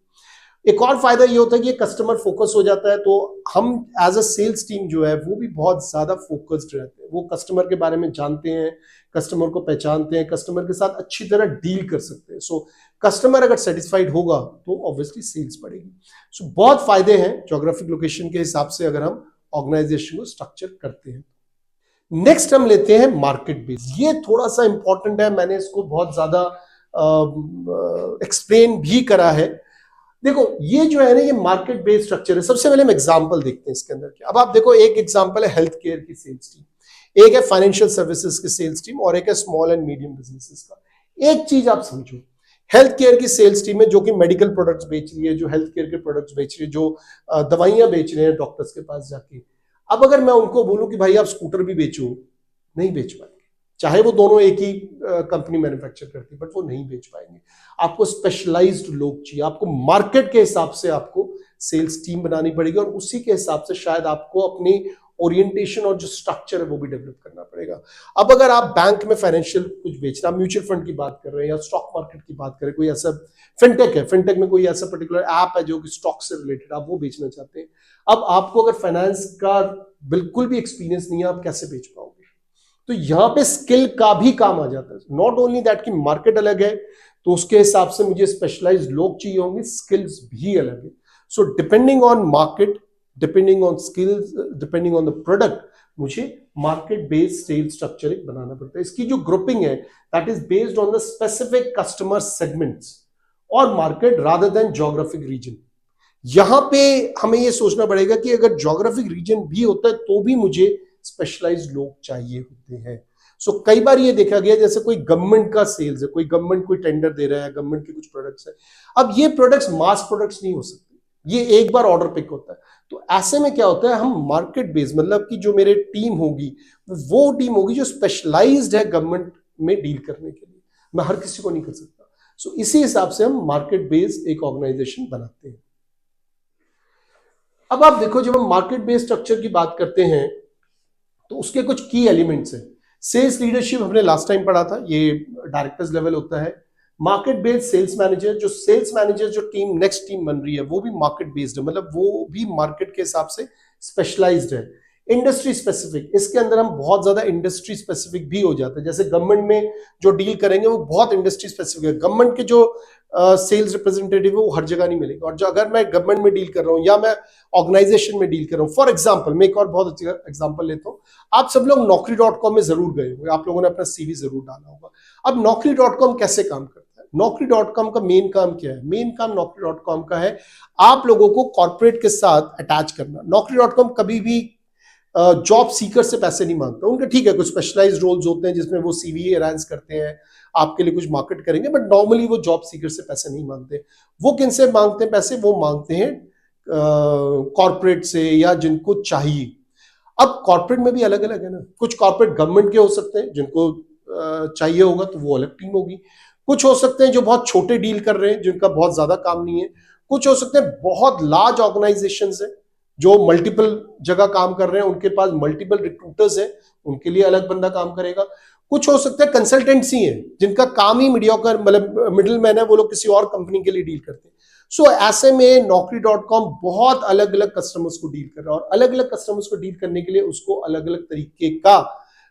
Speaker 1: एक और फायदा ये होता है कि कस्टमर फोकस हो जाता है, तो हम एज अ सेल्स टीम जो है वो भी बहुत ज्यादा फोकस्ड रहते हैं। वो कस्टमर के बारे में जानते हैं, कस्टमर को पहचानते हैं, कस्टमर के साथ अच्छी तरह डील कर सकते हैं। सो कस्टमर अगर सेटिस्फाइड होगा तो ऑब्वियसली सेल्स बढ़ेगी। सो बहुत फायदे हैं ज्योग्राफिक लोकेशन के हिसाब से अगर हम ऑर्गेनाइजेशन को स्ट्रक्चर करते हैं। नेक्स्ट हम लेते हैं मार्केट बेस। ये थोड़ा सा इंपॉर्टेंट है, मैंने इसको बहुत ज्यादा एक्सप्लेन भी करा है। देखो ये जो है ना, ये मार्केट बेस्ड स्ट्रक्चर है। सबसे पहले हम एग्जांपल देखते हैं इसके अंदर क्या। अब आप देखो, एक एग्जांपल है हेल्थ केयर की सेल्स टीम, एक है फाइनेंशियल सर्विसेज की सेल्स टीम, और एक है स्मॉल एंड मीडियम बिजनेसेस का। एक चीज आप समझो, हेल्थ केयर की सेल्स टीम है जो कि मेडिकल प्रोडक्ट्स बेच रही है, जो हेल्थ केयर के प्रोडक्ट्स बेच रही है, जो दवाइयां बेच रहे हैं डॉक्टर्स के पास जाके। अब अगर मैं उनको बोलूं कि भाई आप स्कूटर भी बेचो, नहीं बेच पाएंगे। चाहे वो दोनों एक ही कंपनी मैन्युफैक्चर करती, बट वो नहीं बेच पाएंगे। आपको स्पेशलाइज्ड लोग चाहिए, आपको मार्केट के हिसाब से आपको सेल्स टीम बनानी पड़ेगी, और उसी के हिसाब से शायद आपको अपनी ओरिएंटेशन और जो स्ट्रक्चर है वो भी डेवलप करना पड़ेगा। अब अगर आप बैंक में फाइनेंशियल कुछ बेच रहे हैं, म्यूचुअल फंड की बात कर रहे हैं या स्टॉक मार्केट की बात करें, कोई ऐसा फिनटेक है, फिनटेक में कोई ऐसा पर्टिकुलर ऐप है जो कि स्टॉक से रिलेटेड आप वो बेचना चाहते हैं। अब आपको अगर फाइनेंस का बिल्कुल भी एक्सपीरियंस नहीं है, आप कैसे बेच पाओगे? तो यहां पे स्किल का भी काम आ जाता है। नॉट ओनली दैट कि मार्केट अलग है तो उसके हिसाब से मुझे स्पेशलाइज्ड लोग चाहिए होंगे, स्किल्स भी अलग है। So depending on market, depending on skills, depending on the product, मुझे मार्केट बेस्ड सेल्स स्ट्रक्चर एक बनाना पड़ता है। इसकी जो ग्रुपिंग है that is based on the specific customer segments और market rather than geographic region. यहां पे हमें यह सोचना पड़ेगा कि अगर ज्योग्राफिक रीजन भी होता है तो भी मुझे स्पेशलाइज्ड लोग चाहिए होते हैं। सो कई बार ये देखा गया, जैसे कोई गवर्नमेंट का सेल्स है, कोई गवर्नमेंट कोई टेंडर दे रहा है, गवर्नमेंट के कुछ प्रोडक्ट्स है। अब ये प्रोडक्ट्स मास प्रोडक्ट्स नहीं हो सकते, ये एक बार ऑर्डर पिक होता है। तो ऐसे में क्या होता है, हम मार्केट बेस्ड, मतलब कि जो मेरे टीम होगी वो टीम होगी जो स्पेशलाइज्ड है गवर्नमेंट में डील करने के लिए। मैं हर किसी को नहीं कर सकता। सो इसी हिसाब से हम मार्केट बेस्ड एक ऑर्गेनाइजेशन बनाते हैं। अब आप देखो, जब हम मार्केट बेस्ड स्ट्रक्चर की बात करते हैं तो उसके कुछ की एलिमेंट्स हैं। सेल्स लीडरशिप हमने लास्ट टाइम पढ़ा था, ये डायरेक्टर्स लेवल होता है। मार्केट बेस्ड सेल्स मैनेजर, जो सेल्स मैनेजर जो टीम नेक्स्ट टीम बन रही है वो भी मार्केट बेस्ड है, मतलब वो भी मार्केट के हिसाब से स्पेशलाइज्ड है। इंडस्ट्री स्पेसिफिक, इसके अंदर हम बहुत ज्यादा इंडस्ट्री स्पेसिफिक भी हो जाते हैं। जैसे गवर्नमेंट में जो डील करेंगे वो बहुत इंडस्ट्री स्पेसिफिक है। गवर्नमेंट के जो सेल्स रिप्रेजेंटेटिव है वो हर जगह नहीं मिलेगा। और जो अगर मैं गवर्नमेंट में डील कर रहा हूँ या मैं ऑर्गेनाइजेशन में डील कर रहा हूँ, फॉर एग्जाम्पल मैं एक और बहुत अच्छी एग्जाम्पल लेता हूँ। आप सब लोग Naukri.com में जरूर गए होंगे, आप लोगों ने अपना सीवी जरूर डाला होगा। अब Naukri.com कैसे काम करता है? Naukri.com का मेन काम क्या है? मेन काम Naukri.com का है आप लोगों को कॉर्पोरेट के साथ अटैच करना। Naukri.com कभी भी जॉब सीकर से पैसे नहीं मांगता। उनके ठीक है कुछ स्पेशलाइज्ड रोल्स होते हैं जिसमें वो सीवी अरेंज करते हैं, आपके लिए कुछ मार्केट करेंगे, बट नॉर्मली वो जॉब सीकर से पैसे नहीं मांगते। वो किन से मांगते हैं पैसे? वो मांगते हैं कॉर्पोरेट से या जिनको चाहिए। अब कॉर्पोरेट में भी अलग अलग है ना, कुछ कॉर्पोरेट गवर्नमेंट के हो सकते हैं जिनको चाहिए होगा तो वो अलग टीम होगी। कुछ हो सकते हैं जो बहुत छोटे डील कर रहे हैं जिनका बहुत ज्यादा काम नहीं है। कुछ हो सकते हैं बहुत लार्ज ऑर्गेनाइजेशंस है जो मल्टीपल जगह काम कर रहे हैं, उनके पास मल्टीपल रिक्रूटर्स हैं, उनके लिए अलग बंदा काम करेगा। कुछ हो सकते हैं कंसल्टेंसी है जिनका काम ही मीडियोकर, मतलब मिडिल मैन है, वो लोग किसी और कंपनी के लिए डील करते हैं। सो ऐसे में Naukri.com बहुत अलग अलग कस्टमर्स को डील कर रहा है, और अलग अलग कस्टमर्स को डील करने के लिए उसको अलग अलग तरीके का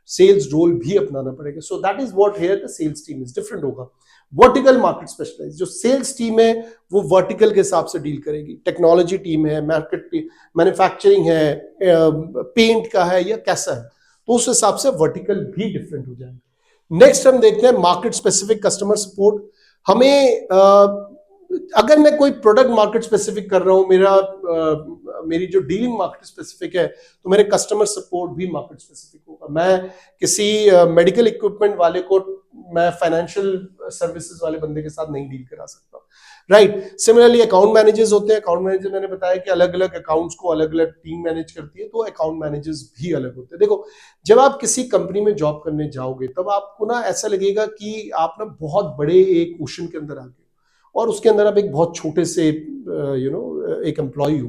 Speaker 1: सेल्स रोल भी अपनाना पड़ेगा। So that is what here the sales team is different होगा। वर्टिकल मार्केट स्पेशलाइज, जो सेल्स टीम है वो वर्टिकल के हिसाब से डील करेगी। टेक्नोलॉजी टीम है, मार्केट मैन्युफैक्चरिंग है, पेंट का है, या कैसा है, तो उस हिसाब से वर्टिकल भी डिफरेंट हो जाएगा। नेक्स्ट हम देखते हैं मार्केट स्पेसिफिक कस्टमर सपोर्ट। हमें अगर मैं कोई प्रोडक्ट मार्केट स्पेसिफिक कर रहा हूं, मेरी जो डीलिंग मार्केट स्पेसिफिक है, तो मेरे कस्टमर सपोर्ट भी मार्केट स्पेसिफिक होगा। मैं किसी मेडिकल इक्विपमेंट वाले को मैं फाइनेंशियल सर्विसेज वाले बंदे के साथ नहीं डील करा सकता, राइट। सिमिलरली अकाउंट मैनेजर्स होते हैं। अकाउंट मैनेजर मैंने बताया कि अलग अलग अकाउंट्स को अलग अलग टीम मैनेज करती है, तो अकाउंट मैनेजर्स भी अलग होते हैं। देखो, जब आप किसी कंपनी में जॉब करने जाओगे तब आपको ना ऐसा लगेगा कि आप ना बहुत बड़े एक ओशन के अंदर आ गए और उसके अंदर आप एक बहुत छोटे से एक एम्प्लॉय हो,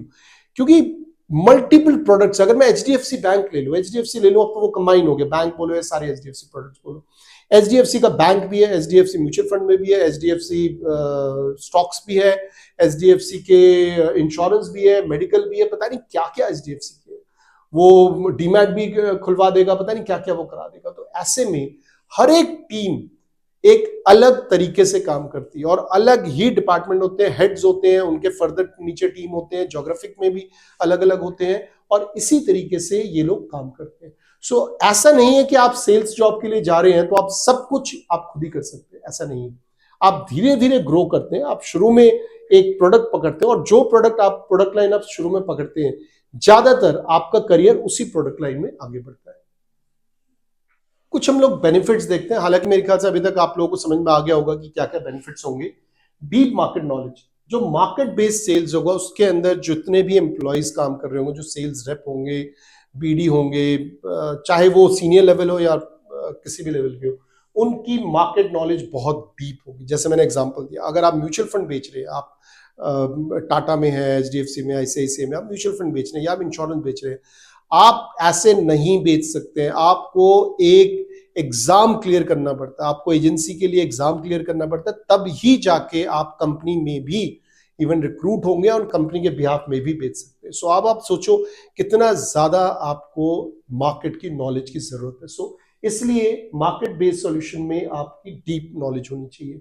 Speaker 1: क्योंकि मल्टीपल प्रोडक्ट्स। अगर मैं एचडीएफसी बैंक ले लूं, एचडीएफसी ले लूं, अब तो वो कंबाइन हो गया, बैंक बोलो या सारे एचडीएफसी प्रोडक्ट्स बोलो। एचडीएफसी का बैंक भी है, एचडीएफसी म्यूचुअल फंड में भी है, एचडीएफसी स्टॉक्स भी है, एचडीएफसी के इंश्योरेंस भी है, मेडिकल भी है, पता नहीं क्या क्या एचडीएफसी के, वो डीमैट भी खुलवा देगा, पता नहीं क्या क्या वो करा देगा। तो ऐसे में हर एक टीम एक अलग तरीके से काम करती है और अलग ही डिपार्टमेंट होते हैं, हेड्स होते हैं, उनके फर्दर नीचे टीम होते हैं, ज्योग्राफिक में भी अलग अलग होते हैं, और इसी तरीके से ये लोग काम करते हैं। सो ऐसा नहीं है कि आप सेल्स जॉब के लिए जा रहे हैं तो आप सब कुछ आप खुद ही कर सकते हैं, ऐसा नहीं है। आप धीरे धीरे ग्रो करते हैं। आप शुरू में एक प्रोडक्ट पकड़ते हैं और जो प्रोडक्ट आप प्रोडक्ट लाइन आप शुरू में पकड़ते हैं, ज्यादातर आपका करियर उसी प्रोडक्ट लाइन में आगे बढ़ता है। कुछ हम लोग बेनिफिट्स देखते हैं, हालांकि मेरे ख्याल से अभी तक आप लोगों को समझ में आ गया होगा कि क्या क्या बेनिफिट्स होंगे। डीप मार्केट नॉलेज, जो मार्केट बेस्ड सेल्स होगा उसके अंदर जितने भी एम्प्लॉइज काम कर रहे होंगे, जो सेल्स रेप होंगे, बीडी होंगे, चाहे वो सीनियर लेवल हो या किसी भी लेवल के हो, उनकी मार्केट नॉलेज बहुत डीप होगी। जैसे मैंने एग्जांपल दिया, अगर आप म्यूचुअल फंड बेच रहे हैं, आप टाटा में है, एचडीएफसी में, आईसीआईसीआई में आप म्यूचुअल फंड बेच रहे हैं या आप इंश्योरेंस बेच रहे हैं, आप ऐसे नहीं बेच सकते हैं। आपको एक एग्जाम क्लियर करना पड़ता है, आपको एजेंसी के लिए एग्जाम क्लियर करना पड़ता है, तब ही जाके आप कंपनी में भी इवन रिक्रूट होंगे और कंपनी के बिहाफ में भी बेच सकते हैं। सो अब आप सोचो कितना ज्यादा आपको मार्केट की नॉलेज की जरूरत है। सो इसलिए मार्केट बेस्ड सॉल्यूशन में आपकी डीप नॉलेज होनी चाहिए।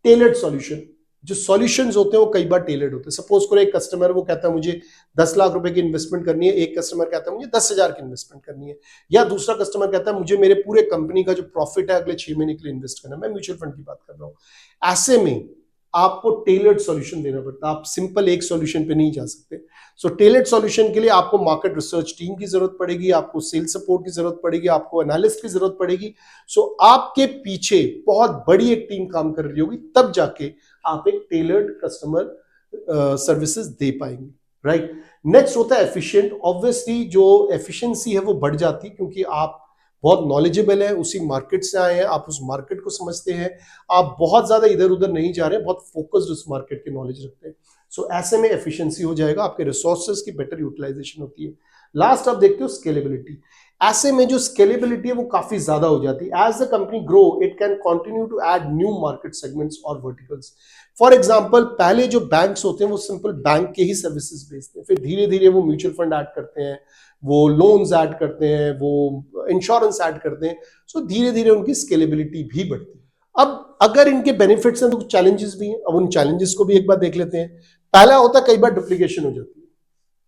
Speaker 1: टेलर्ड सॉल्यूशन, जो सॉल्यूशंस होते हैं वो कई बार टेलर्ड होते हैं। सपोज करो एक कस्टमर वो कहता है मुझे 10 लाख रुपए की इन्वेस्टमेंट करनी है, एक कस्टमर कहता है मुझे 10,000 की इन्वेस्टमेंट करनी है, या दूसरा कस्टमर कहता है मुझे मेरे पूरे कंपनी का जो प्रॉफिट है अगले 6 महीने के लिए इन्वेस्ट करना है। मैं म्यूचुअल फंड की बात कर रहा हूं। ऐसे में आपको टेलर्ड सॉल्यूशन देना पड़ता है, आप सिंपल एक सॉल्यूशन पे नहीं जा सकते। सो टेलर्ड सॉल्यूशन के लिए आपको मार्केट रिसर्च टीम की जरूरत पड़ेगी, आपको सेल्स सपोर्ट की जरूरत पड़ेगी, आपको एनालिस्ट की जरूरत पड़ेगी। सो आपके पीछे बहुत बड़ी एक टीम काम कर रही होगी, तब जाके आप एक टेलर्ड कस्टमर सर्विसेज दे पाएंगे, राइट। नेक्स्ट होता है एफिशिएंट। ऑब्वियसली जो एफिशिएंसी है वो बढ़ जाती है क्योंकि आप बहुत नॉलेजेबल है, उसी मार्केट से आए हैं, आप उस मार्केट को समझते हैं, आप बहुत ज्यादा इधर उधर नहीं जा रहे हैं, बहुत फोकस्ड उस मार्केट की नॉलेज रखते हैं। सो ऐसे में एफिशिएंसी हो जाएगा, आपके रिसोर्सेज की बेटर यूटिलाइजेशन होती है। लास्ट आप देखते हो स्केलेबिलिटी। ऐसे में जो स्केलेबिलिटी है वो काफी ज्यादा हो जाती है। As the company grow it can continue to add new market segments और वर्टिकल्स। फॉर एग्जांपल, पहले जो बैंक्स होते हैं वो सिंपल बैंक के ही सर्विसेज बेचते हैं, फिर धीरे धीरे वो म्यूचुअल फंड ऐड करते हैं, वो लोन्स ऐड करते हैं, वो इंश्योरेंस ऐड करते हैं। सो धीरे धीरे उनकी स्केलेबिलिटी भी बढ़ती है। अब अगर इनके बेनिफिट्स हैं तो कुछ चैलेंजेस भी हैं, अब उन चैलेंजेस को भी एक बार देख लेते हैं। पहला होता है कई बार डुप्लीकेशन हो जाती है,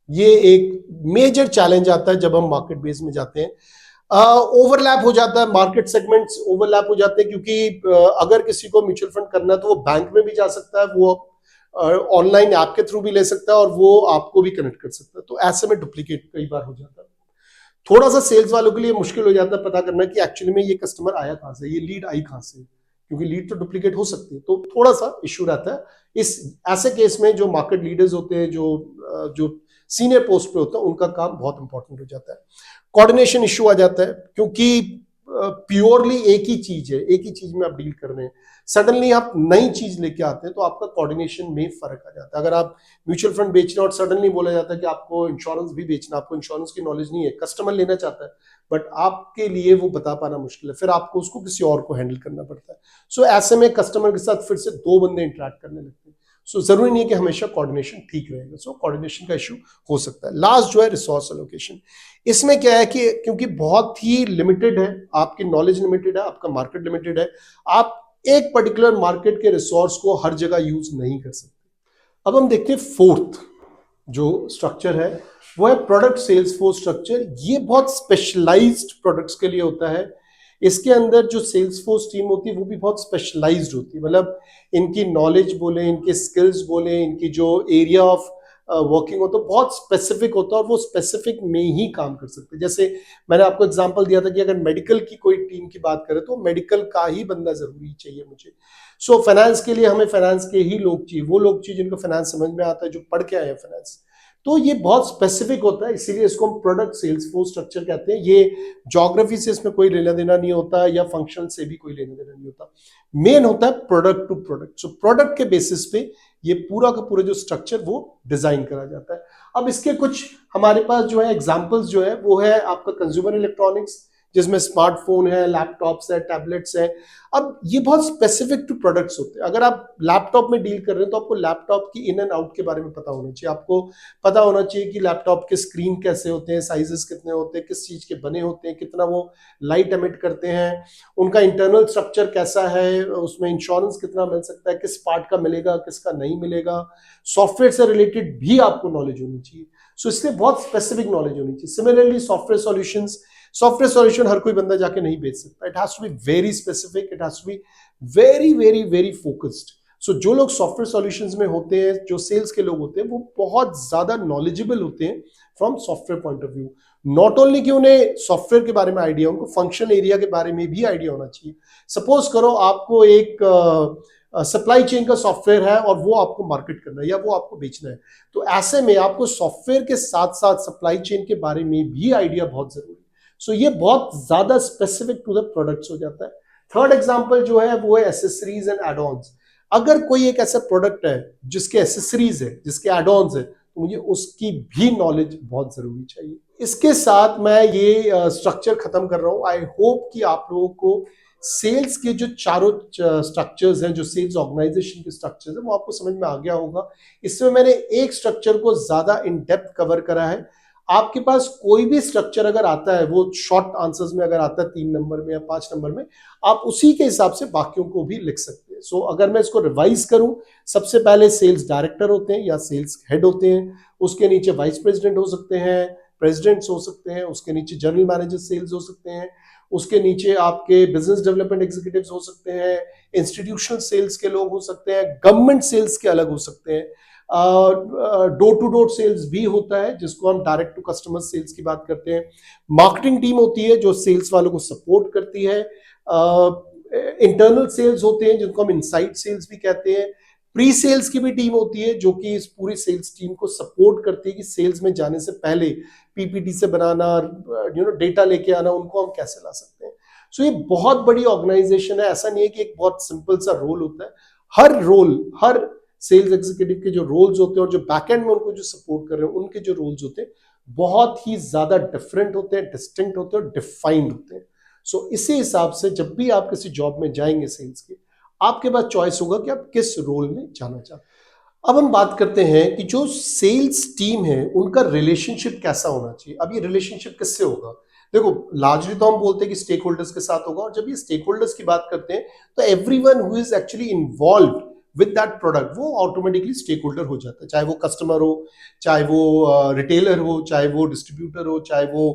Speaker 1: ये एक मेजर चैलेंज आता है जब हम मार्केट बेस में जाते हैं। ओवरलैप हो जाता है, मार्केट सेगमेंट्स ओवरलैप हो जाते हैं, क्योंकि अगर किसी को म्यूचुअल फंड करना है तो वो बैंक में भी जा सकता है, वो ऑनलाइन ऐप के थ्रू भी ले सकता है और वो आपको भी कनेक्ट कर सकता है। तो ऐसे में डुप्लीकेट कई बार हो जाता है। थोड़ा सा सेल्स वालों के लिए मुश्किल हो जाता है पता करना कि एक्चुअली में ये कस्टमर आया कहां से, ये लीड आई कहां से, क्योंकि लीड तो डुप्लीकेट हो सकती है, तो थोड़ा सा इश्यू रहता है। इस ऐसे केस में जो मार्केट लीडर्स होते हैं, जो सीनियर पोस्ट पे होता है, उनका काम बहुत इंपॉर्टेंट हो जाता है। कोऑर्डिनेशन इश्यू आ जाता है, क्योंकि प्योरली एक ही चीज है, एक ही चीज में आप डील कर रहे हैं, सडनली आप नई चीज लेके आते हैं तो आपका कोऑर्डिनेशन में फर्क आ जाता है। अगर आप म्यूचुअल फंड बेच रहे हैं और सडनली बोला जाता है कि आपको इंश्योरेंस भी बेचना, आपको इंश्योरेंस की नॉलेज नहीं है, कस्टमर लेना चाहता है बट आपके लिए वो बता पाना मुश्किल है, फिर आपको उसको किसी और को हैंडल करना पड़ता है। सो ऐसे में कस्टमर के साथ फिर से 2 बंदे इंटरेक्ट करने लगते हैं। सो जरूरी नहीं है कि हमेशा कोऑर्डिनेशन ठीक रहेगा, सो कोऑर्डिनेशन का इशू हो सकता है। लास्ट जो है रिसोर्स एलोकेशन। इसमें क्या है कि क्योंकि बहुत ही लिमिटेड है, आपकी नॉलेज लिमिटेड है, आपका मार्केट लिमिटेड है, आप एक पर्टिकुलर मार्केट के रिसोर्स को हर जगह यूज नहीं कर सकते। अब हम देखते हैं फोर्थ जो स्ट्रक्चर है वो है प्रोडक्ट सेल्स फोर्स स्ट्रक्चर। ये बहुत स्पेशलाइज्ड प्रोडक्ट्स के लिए होता है। इसके अंदर जो सेल्स फोर्स टीम होती है वो भी बहुत स्पेशलाइज्ड होती है, मतलब इनकी नॉलेज बोले, इनके स्किल्स बोले, इनकी जो एरिया ऑफ वर्किंग होता है बहुत स्पेसिफिक होता है और वो स्पेसिफिक में ही काम कर सकते हैं। जैसे मैंने आपको एग्जांपल दिया था कि अगर मेडिकल की कोई टीम की बात करें तो मेडिकल का ही बंदा जरूरी चाहिए मुझे। सो फाइनेंस के लिए हमें फाइनेंस के ही लोग चाहिए, वो लोग चाहिए जिनको फाइनेंस समझ में आता है, जो पढ़ के आए हैं फाइनेंस। तो ये बहुत स्पेसिफिक होता है, इसीलिए इसको हम प्रोडक्ट सेल्स फोर्स स्ट्रक्चर कहते हैं। ये ज्योग्राफी से इसमें कोई लेना देना नहीं होता या फंक्शन से भी कोई लेना देना नहीं होता, मेन होता है product to product. So product के बेसिस पे ये पूरा का पूरा जो स्ट्रक्चर वो डिजाइन करा जाता है। अब इसके कुछ हमारे पास जो है एग्जांपल्स जो है वो है आपका कंज्यूमर इलेक्ट्रॉनिक्स, जिसमें स्मार्टफोन है, लैपटॉप्स है, टैबलेट्स है। अब ये बहुत स्पेसिफिक टू प्रोडक्ट्स होते हैं। अगर आप लैपटॉप में डील कर रहे हैं तो आपको लैपटॉप की इन एंड आउट के बारे में पता होना चाहिए, आपको पता होना चाहिए कि लैपटॉप के स्क्रीन कैसे होते हैं, साइजेस कितने होते हैं, किस चीज के बने होते हैं, कितना वो लाइट एमिट करते हैं, उनका इंटरनल स्ट्रक्चर कैसा है, उसमें इंश्योरेंस कितना मिल सकता है, किस पार्ट का मिलेगा, किसका नहीं मिलेगा, सॉफ्टवेयर से रिलेटेड भी आपको नॉलेज होनी चाहिए। सो इसलिए बहुत स्पेसिफिक नॉलेज होनी चाहिए। सिमिलरली सॉफ्टवेयर सॉल्यूशन हर कोई बंदा जाके नहीं बेच सकता, it has to be very specific, it has to be very very very focused. So जो लोग सॉफ्टवेयर सॉल्यूशंस में होते हैं, जो सेल्स के लोग होते हैं, वो बहुत ज्यादा नॉलेजेबल होते हैं from software point of view. Not only कि उन्हें सॉफ्टवेयर के बारे में आइडिया, उनको फंक्शनल एरिया के बारे में भी आइडिया होना चाहिए। सपोज करो आपको एक सप्लाई चेन का सॉफ्टवेयर है और वो आपको मार्केट करना है या वो आपको बेचना है, तो ऐसे में आपको सॉफ्टवेयर के साथ साथ सप्लाई चेन के बारे में भी आइडिया बहुत जरूरी है। सो ये बहुत ज्यादा स्पेसिफिक टू द प्रोडक्ट्स हो जाता है। थर्ड एग्जांपल जो है वो है एसेसरीज एंड एड ऑन्स। अगर कोई एक ऐसा प्रोडक्ट है जिसके एसेसरीज है, जिसके एड ऑन्स है, तो मुझे उसकी भी नॉलेज बहुत जरूरी चाहिए। इसके साथ मैं ये स्ट्रक्चर खत्म कर रहा हूं। आई होप कि आप लोगों को सेल्स के जो चारों स्ट्रक्चर्स हैं, जो सेल्स ऑर्गेनाइजेशन के स्ट्रक्चर्स हैं, वो आपको समझ में आ गया होगा। इसमें मैंने एक स्ट्रक्चर को ज्यादा इन डेप्थ कवर करा है। आपके पास कोई भी स्ट्रक्चर अगर आता है, वो शॉर्ट आंसर्स में अगर आता है 3 नंबर में या 5 नंबर में, आप उसी के हिसाब से बाकियों को भी लिख सकते हैं। सो अगर मैं इसको रिवाइज करूं, सबसे पहले सेल्स डायरेक्टर होते हैं या सेल्स हेड होते हैं, उसके नीचे वाइस प्रेसिडेंट हो सकते हैं, प्रेसिडेंट्स हो सकते हैं, उसके नीचे जनरल मैनेजर सेल्स हो सकते हैं, उसके नीचे आपके बिजनेस डेवलपमेंट एग्जीक्यूटिव्स हो सकते हैं, इंस्टीट्यूशनल सेल्स के लोग हो सकते हैं, गवर्नमेंट सेल्स के अलग हो सकते हैं, डोर टू डोर सेल्स भी होता है जिसको हम डायरेक्ट टू कस्टमर सेल्स की बात करते हैं, मार्केटिंग टीम होती है जो सेल्स वालों को सपोर्ट करती है, इंटरनल सेल्स होते हैं जिनको हम इनसाइड सेल्स भी कहते हैं, प्री सेल्स की भी टीम होती है जो कि इस पूरी सेल्स टीम को सपोर्ट करती है कि सेल्स में जाने से पहले पीपीटी से बनाना, डेटा लेके आना, उनको हम कैसे ला सकते हैं। सो ये बहुत बड़ी ऑर्गेनाइजेशन है। ऐसा नहीं है कि एक बहुत सिंपल सा रोल होता है। हर रोल, हर सेल्स एग्जीक्यूटिव के जो रोल्स होते हैं और जो बैकएंड में उनको जो सपोर्ट कर रहे हैं उनके जो रोल्स होते हैं, बहुत ही ज्यादा डिफरेंट होते हैं, डिस्टिंक्ट होते हैं और डिफाइंड होते हैं। सो इसी हिसाब से जब भी आप किसी जॉब में जाएंगे सेल्स के, आपके पास चॉइस होगा कि आप किस रोल में जाना चाहते हैं। अब हम बात करते हैं कि जो सेल्स टीम है उनका रिलेशनशिप कैसा होना चाहिए। अब ये रिलेशनशिप किससे होगा? देखो, लार्जली तो हम बोलते हैं कि स्टेक होल्डर्स के साथ होगा, और जब ये स्टेक होल्डर्स की बात करते हैं तो everyone who is actually involve with that product वो ऑटोमेटिकली स्टेक होल्डर हो जाता है। चाहे वो कस्टमर हो, चाहे वो रिटेलर हो, चाहे वो डिस्ट्रीब्यूटर हो, चाहे वो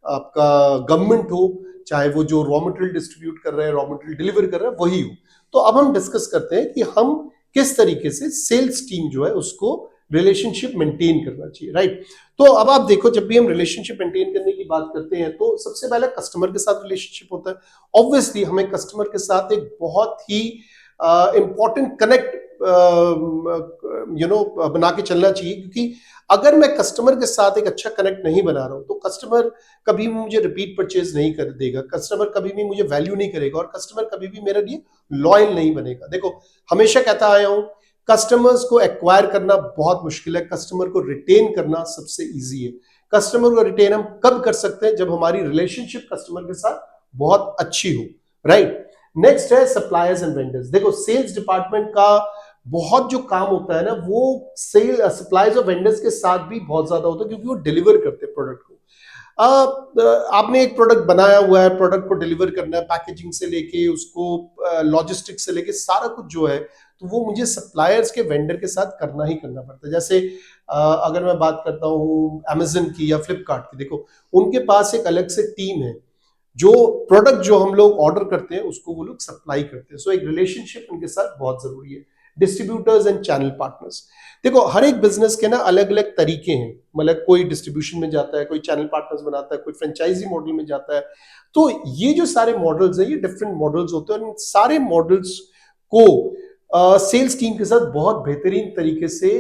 Speaker 1: आपका गवर्नमेंट हो, चाहे वो जो रॉ मटेरियल डिस्ट्रीब्यूट कर रहे हैं, रॉ मटेरियल डिलीवर कर रहे हैं, वही हो। तो अब हम डिस्कस करते हैं कि हम किस तरीके से सेल्स टीम जो है उसको रिलेशनशिप मेंटेन करना चाहिए, राइट। तो अब आप देखो, जब भी हम रिलेशनशिप मेंटेन करने की बात करते हैं तो सबसे पहले कस्टमर के साथ रिलेशनशिप होता है। ऑब्वियसली हमें कस्टमर के साथ एक बहुत ही इंपॉर्टेंट कनेक्ट बना के चलना चाहिए, क्योंकि अगर मैं कस्टमर के साथ एक अच्छा कनेक्ट नहीं बना रहा हूं तो कस्टमर कभी भी मुझे रिपीट परचेज नहीं कर देगा, कस्टमर कभी भी मुझे वैल्यू नहीं करेगा, और कस्टमर कभी भी मेरे लिए लॉयल नहीं बनेगा। देखो, हमेशा कहता आया हूं, कस्टमर्स को एक्वायर करना बहुत मुश्किल है, कस्टमर को रिटेन करना सबसे इजी है। कस्टमर को रिटेन हम कब कर सकते हैं? जब हमारी रिलेशनशिप कस्टमर के साथ बहुत अच्छी हो, राइट। नेक्स्ट है सप्लायर्स एंड वेंडर्स। देखो, सेल्स डिपार्टमेंट का बहुत जो काम होता है ना, वो सेल सप्लायर्स और वेंडर्स के साथ भी बहुत ज्यादा होता है, क्योंकि वो डिलीवर करते हैं प्रोडक्ट को। आपने एक प्रोडक्ट बनाया हुआ है, प्रोडक्ट को डिलीवर करना है, पैकेजिंग से लेके उसको लॉजिस्टिक्स से लेके सारा कुछ जो है, तो वो मुझे सप्लायर्स के वेंडर के साथ करना ही करना पड़ता है। जैसे अगर मैं बात करता हूँ अमेजन की या फ्लिपकार्ट की, देखो उनके पास एक अलग से टीम है जो प्रोडक्ट जो हम लोग ऑर्डर करते हैं उसको वो लोग सप्लाई करते हैं। सो एक रिलेशनशिप उनके साथ बहुत जरूरी है। डिस्ट्रीब्यूटर्स एंड चैनल पार्टनर्स, देखो हर एक बिजनेस के ना अलग अलग तरीके हैं। मतलब कोई डिस्ट्रीब्यूशन में जाता है, कोई चैनल पार्टनर्स बनाता है, कोई फ्रेंचाइजी मॉडल में जाता है। तो ये जो सारे मॉडल्स हैं, ये डिफरेंट मॉडल्स होते हैं, और इन सारे मॉडल्स को सेल्स टीम के साथ बहुत बेहतरीन तरीके से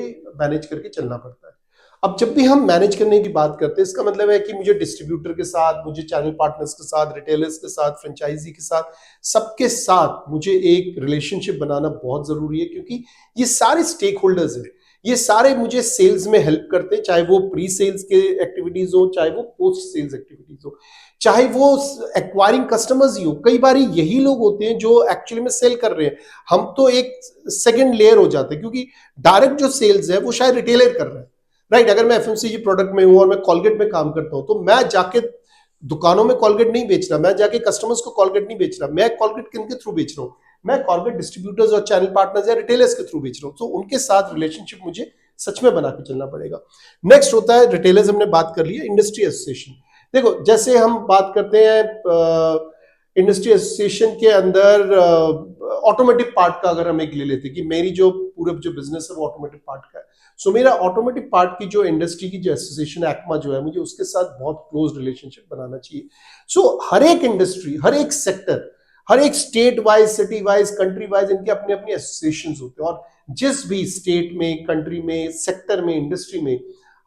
Speaker 1: मैनेज करके चलना पड़ता है। अब जब भी हम मैनेज करने की बात करते हैं, इसका मतलब है कि मुझे डिस्ट्रीब्यूटर के साथ, मुझे चैनल पार्टनर्स के साथ, रिटेलर्स के साथ, फ्रेंचाइजी के साथ, सबके साथ मुझे एक रिलेशनशिप बनाना बहुत जरूरी है, क्योंकि ये सारे स्टेक होल्डर्स हैं, ये सारे मुझे सेल्स में हेल्प करते हैं, चाहे वो प्री सेल्स के एक्टिविटीज हो, चाहे वो पोस्ट सेल्स एक्टिविटीज हो, चाहे वो एक्वायरिंग कस्टमर्स ही हो। कई बार यही लोग होते हैं जो एक्चुअली में सेल कर रहे हैं, हम तो एक सेकेंड लेयर हो जाते हैं, क्योंकि डायरेक्ट जो सेल्स है वो शायद रिटेलर कर रहा है, राइट। अगर मैं एफएमसीजी प्रोडक्ट में हूं और मैं कॉलगेट में काम करता हूं, तो मैं जाके दुकानों में कॉलगेट नहीं बेच रहा, मैं जाके कस्टमर्स को कॉलगेट नहीं बेच रहा, मैं कॉलगेट किनके थ्रू बेच रहा हूं? मैं कॉलगेट डिस्ट्रीब्यूटर्स और चैनल पार्टनर्स या रिटेलर्स के थ्रू बेच रहा हूं। तो उनके साथ रिलेशनशिप मुझे सच में बना के चलना पड़ेगा। नेक्स्ट होता है रिटेलर्स, हमने बात कर ली है, इंडस्ट्री एसोसिएशन। देखो, जैसे हम बात करते हैं इंडस्ट्री एसोसिएशन के अंदर ऑटोमेटिव पार्ट का अगर हम एक ले लेते कि मेरी जो पूरा जो बिजनेस है वो ऑटोमेटिव पार्ट का है, सो मेरा ऑटोमेटिव पार्ट की जो इंडस्ट्री की जो एसोसिएशन एक्मा जो है, मुझे उसके साथ बहुत क्लोज रिलेशनशिप बनाना चाहिए। सो हर एक इंडस्ट्री, हर एक सेक्टर, हर एक state wise, city wise, country wise इनके अपने अपने एसोसिएशन होते हैं, और जिस भी स्टेट में, कंट्री में, सेक्टर में, इंडस्ट्री में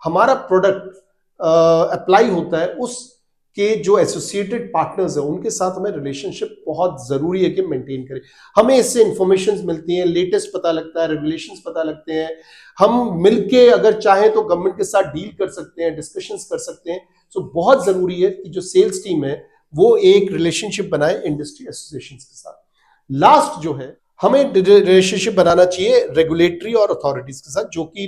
Speaker 1: हमारा प्रोडक्ट अप्लाई होता है, उस के जो एसोसिएटेड पार्टनर्स हैं उनके साथ हमें रिलेशनशिप बहुत जरूरी है कि मेंटेन करें। हमें इससे इंफॉर्मेशन मिलती हैं, लेटेस्ट पता लगता है, रेगुलेशंस पता लगते हैं, हम मिलके अगर चाहें तो गवर्नमेंट के साथ डील कर सकते हैं, डिस्कशंस कर सकते हैं। सो बहुत जरूरी है कि जो सेल्स टीम है वो एक रिलेशनशिप बनाए इंडस्ट्री एसोसिएशन के साथ। लास्ट जो है, हमें रिलेशनशिप बनाना चाहिए रेगुलेटरी और अथॉरिटीज के साथ, जो कि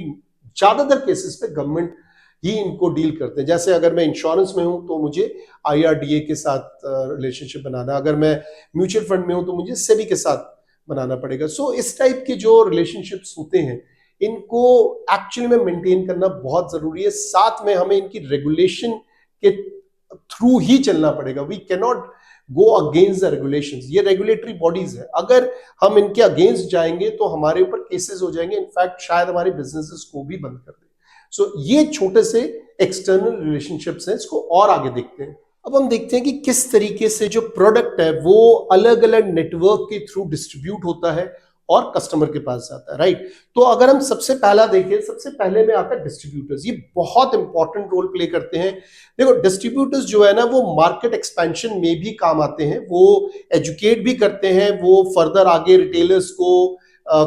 Speaker 1: ज्यादातर केसेस पे गवर्नमेंट ही इनको डील करते हैं। जैसे अगर मैं इंश्योरेंस में हूं तो मुझे IRDA के साथ रिलेशनशिप बनाना, अगर मैं म्यूचुअल फंड में हूं तो मुझे सेबी के साथ बनाना पड़ेगा। सो इस टाइप के जो रिलेशनशिप्स होते हैं इनको एक्चुअली में मेंटेन करना बहुत जरूरी है। साथ में हमें इनकी रेगुलेशन के थ्रू ही चलना पड़ेगा। We can not go against the regulations. ये रेगुलेटरी बॉडीज है, अगर हम इनके अगेंस्ट जाएंगे तो हमारे ऊपर केसेस हो जाएंगे, इनफैक्ट शायद हमारे बिजनेसेस को भी बंद कर दें। सो ये छोटे से एक्सटर्नल रिलेशनशिप्स हैं, इसको और आगे देखते हैं। अब हम देखते हैं कि किस तरीके से जो प्रोडक्ट है वो अलग अलग नेटवर्क के थ्रू डिस्ट्रीब्यूट होता है और कस्टमर के पास जाता है, राइट। तो अगर हम सबसे पहला देखें, सबसे पहले में आता है डिस्ट्रीब्यूटर्स। ये बहुत इंपॉर्टेंट रोल प्ले करते हैं। देखो, डिस्ट्रीब्यूटर्स जो है ना वो मार्केट एक्सपेंशन में भी काम आते हैं, वो एजुकेट भी करते हैं, वो फर्दर आगे रिटेलर्स को,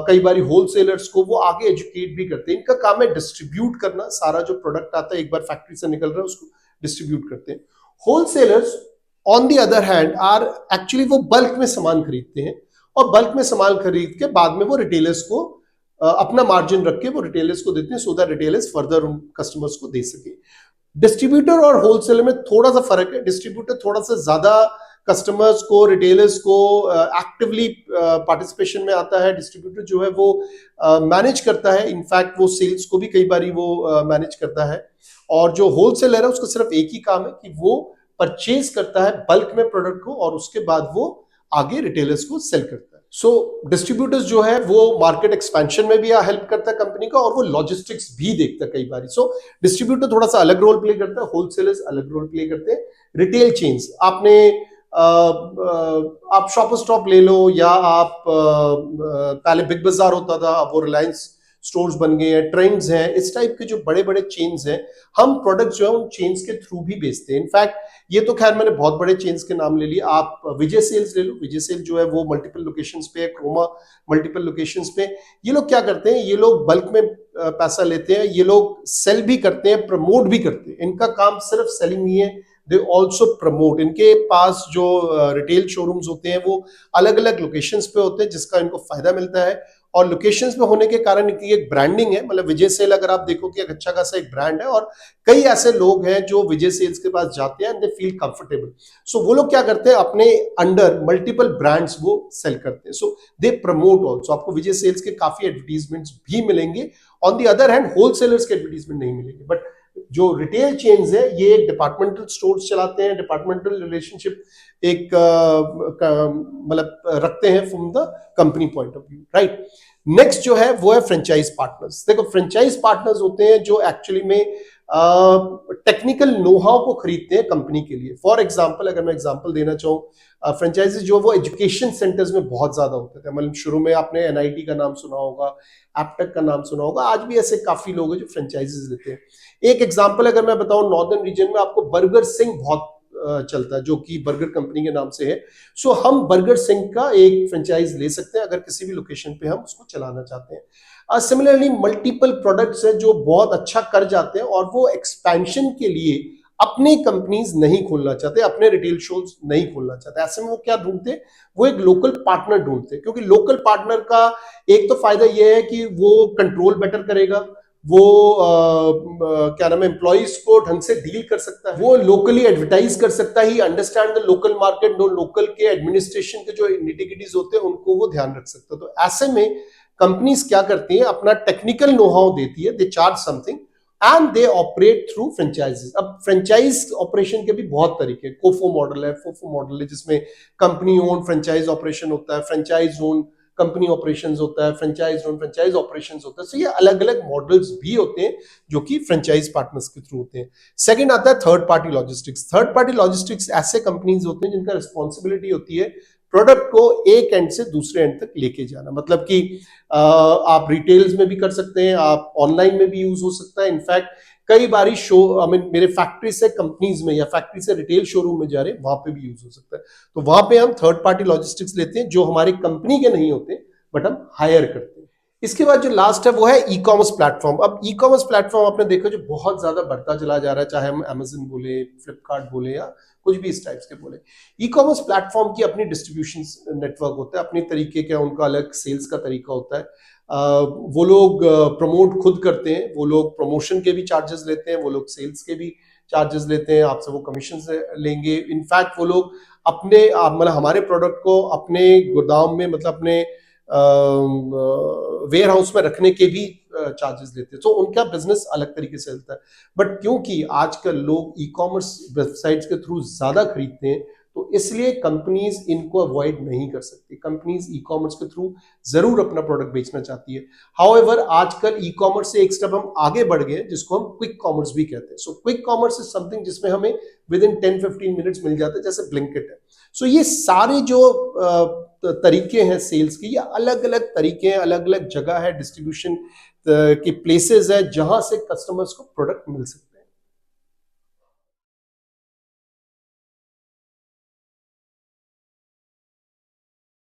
Speaker 1: कई बार होलसेलर्स को वो आगे एजुकेट भी करते हैं। इनका काम है डिस्ट्रीब्यूट करना। सारा जो प्रोडक्ट आता है एक बार फैक्ट्री से निकल रहा है उसको डिस्ट्रीब्यूट करते हैं। Wholesalers on the other hand are actually वो बल्क में सामान खरीदते हैं, और बल्क में सामान खरीद के बाद में वो रिटेलर्स को अपना मार्जिन रख के वो रिटेलर्स को देते हैं, सो दैट रिटेलर्स फर्दर उन कस्टमर्स को दे सके। डिस्ट्रीब्यूटर और होलसेलर में थोड़ा सा फर्क है। डिस्ट्रीब्यूटर थोड़ा सा ज्यादा कस्टमर्स को, रिटेलर्स को एक्टिवली पार्टिसिपेशन में आता है। डिस्ट्रीब्यूटर जो है वो मैनेज करता है, इनफैक्ट वो सेल्स को भी कई बार वो मैनेज करता है। और जो होलसेलर है उसका सिर्फ एक ही काम है कि वो परचेज करता है बल्क में प्रोडक्ट को, और उसके बाद वो आगे रिटेलर्स को सेल करता है। सो डिस्ट्रीब्यूटर्स जो है वो मार्केट एक्सपेंशन में भी हेल्प करता है कंपनी का, और वो लॉजिस्टिक्स भी देखता है कई बार। सो डिस्ट्रीब्यूटर थोड़ा सा अलग रोल प्ले करता है, होलसेलर्स अलग रोल प्ले करते हैं। रिटेल चेन्स, आपने आप शॉपर स्टॉप ले लो, या आप पहले बिग बाजार होता था, अब वो रिलायंस स्टोर्स बन गए हैं, ट्रेंड्स हैं, इस टाइप के जो बड़े बड़े चेन्स हैं, हम प्रोडक्ट जो है उन चेन्स के थ्रू भी बेचते हैं। इनफैक्ट ये तो खैर मैंने बहुत बड़े चेन्स के नाम ले लिए। आप विजय सेल्स ले लो, विजय सेल जो है वो मल्टीपल लोकेशंस पे है, क्रोमा मल्टीपल लोकेशंस पे। ये लोग क्या करते हैं, ये लोग बल्क में पैसा लेते हैं, ये लोग सेल भी करते हैं, प्रमोट भी करते हैं। इनका काम सिर्फ सेलिंग नहीं है, दे ऑल्सो प्रमोट। इनके पास जो रिटेल शोरूम्स होते हैं वो अलग अलग लोकेशंस पे होते हैं, जिसका इनको फायदा मिलता है। और लोकेशंस में होने के कारण इनकी एक ब्रांडिंग है, मतलब विजय सेल अगर आप देखो कि एक अच्छा खासा एक ब्रांड है, और कई ऐसे लोग हैं जो विजय सेल्स के पास जाते हैं एंड दे फील कंफर्टेबल। सो वो लोग क्या करते हैं, अपने अंडर मल्टीपल ब्रांड्स वो सेल करते हैं, सो दे प्रमोट ऑल्सो। आपको विजय सेल्स के काफी एडवर्टीजमेंट्स भी मिलेंगे। On the other hand wholesalers के एडवर्टीजमेंट नहीं मिलेंगे। बट जो रिटेल चेन्स है ये डिपार्टमेंटल स्टोर्स चलाते हैं, डिपार्टमेंटल रिलेशनशिप एक मतलब रखते हैं from the company point of view, right. Next जो है वो है फ्रेंचाइज पार्टनर्स। देखो, फ्रेंचाइज पार्टनर्स होते हैं जो एक्चुअली में टेक्निकल नो हाउ को खरीदते हैं कंपनी के लिए। फॉर एग्जांपल, अगर मैं एग्जांपल देना चाहूँ, फ्रेंचाइजीज जो वो एजुकेशन सेंटर्स में बहुत ज्यादा होते थे। मतलब शुरू में आपने NIT का नाम सुना होगा, एप्टेक का नाम सुना होगा, आज भी ऐसे काफी लोग हैं जो फ्रेंचाइजीज देते हैं। एक एग्जांपल अगर मैं बताऊं, नॉर्दर्न रीजन में आपको बर्गर सिंह बहुत चलता है, जो कि बर्गर कंपनी के नाम से है। सो हम बर्गर सिंह का एक फ्रेंचाइज ले सकते हैं अगर किसी भी लोकेशन पे हम उसको चलाना चाहते हैं। सिमिलरली मल्टीपल प्रोडक्ट्स हैं जो बहुत अच्छा कर जाते हैं, और वो एक्सपेंशन के लिए अपनी कंपनीज नहीं खोलना चाहते, अपने रिटेल शोज नहीं खोलना चाहते। ऐसे में वो क्या ढूंढते, वो एक लोकल पार्टनर ढूंढते, क्योंकि लोकल पार्टनर का एक तो फायदा ये है कि वो कंट्रोल बेटर करेगा, वो क्या नाम है, एम्प्लॉइज को ढंग से डील कर सकता है, वो लोकली एडवर्टाइज कर सकता है, ही अंडरस्टैंड द लोकल मार्केट, जो लोकल के एडमिनिस्ट्रेशन के जो निटिग्रिटीज होते हैं उनको वो ध्यान रख सकता है। तो ऐसे में कंपनीज क्या करती हैं, अपना टेक्निकल नो हाउ देती है, they charge something, and they operate through franchises. अब फ्रेंचाइज ऑपरेशन के भी बहुत तरीके, कोफो मॉडल है, फोफो मॉडल है, जिसमें कंपनी ओन फ्रेंचाइज ऑपरेशन होता है, फ्रेंचाइज ओन कंपनी ऑपरेशंस होता है, फ्रेंचाइज ओन फ्रेंचाइज ऑपरेशंस होता है। सो ये अलग अलग मॉडल्स भी होते हैं जो कि फ्रेंचाइज पार्टनर्स के थ्रू होते हैं। सेकंड आता है third party logistics. Third party logistics ऐसे कंपनीज होते हैं जिनका रिस्पॉन्सिबिलिटी होती है प्रोडक्ट को एक एंड से दूसरे एंड तक लेके जाना। मतलब कि आप रिटेल्स में भी कर सकते हैं, आप ऑनलाइन में भी यूज हो सकता है। इनफैक्ट कई बारी शो आई मीन मेरे फैक्ट्री से कंपनीज में या फैक्ट्री से रिटेल शोरूम में जा रहे हैं, वहां पे भी यूज हो सकता है। तो वहां पे हम थर्ड पार्टी लॉजिस्टिक्स लेते हैं जो हमारी कंपनी के नहीं होते बट हम हायर करते हैं। इसके बाद जो लास्ट है वो है ई कॉमर्स प्लेटफॉर्म। अब ई कॉमर्स प्लेटफॉर्म आपने देखा जो बहुत ज्यादा बढ़ता चला जा रहा है, चाहे हम अमेजन बोले, फ्लिपकार्ट बोले या कुछ भी इस टाइप्स के बोले। ई कॉमर्स प्लेटफॉर्म की अपनी डिस्ट्रीब्यूशन नेटवर्क होता है, अपनी तरीके का उनका अलग सेल्स का तरीका होता है। वो लोग प्रमोट खुद करते हैं, वो लोग प्रमोशन के भी चार्जेस लेते हैं, वो लोग सेल्स के भी चार्जेस लेते हैं, आपसे वो कमीशन से लेंगे। इनफैक्ट वो लोग अपने मतलब हमारे प्रोडक्ट को अपने गोदाम में, मतलब अपने वेयर हाउस में रखने के भी चार्जेस लेते हैं। तो उनका बिजनेस अलग तरीके से चलता है। बट क्योंकि आजकल लोग ई कॉमर्स वेबसाइट्स के थ्रू ज्यादा खरीदते हैं, तो इसलिए कंपनीज इनको अवॉइड नहीं कर सकती। कंपनीज ई कॉमर्स के थ्रू जरूर अपना प्रोडक्ट बेचना चाहती है। हाउएवर आजकल ई कॉमर्स से एक स्टेप हम आगे बढ़ गए जिसको हम क्विक कॉमर्स भी कहते हैं। So quick commerce is something जिसमें हमें विद इन 10-15 मिनट्स मिल जाता है, जैसे ब्लिंकिट है। सो ये सारे जो तरीके हैं सेल्स के, ये अलग अलग तरीके हैं, अलग अलग जगह है, डिस्ट्रीब्यूशन की प्लेसेस है जहां से कस्टमर्स को प्रोडक्ट मिल सकते हैं।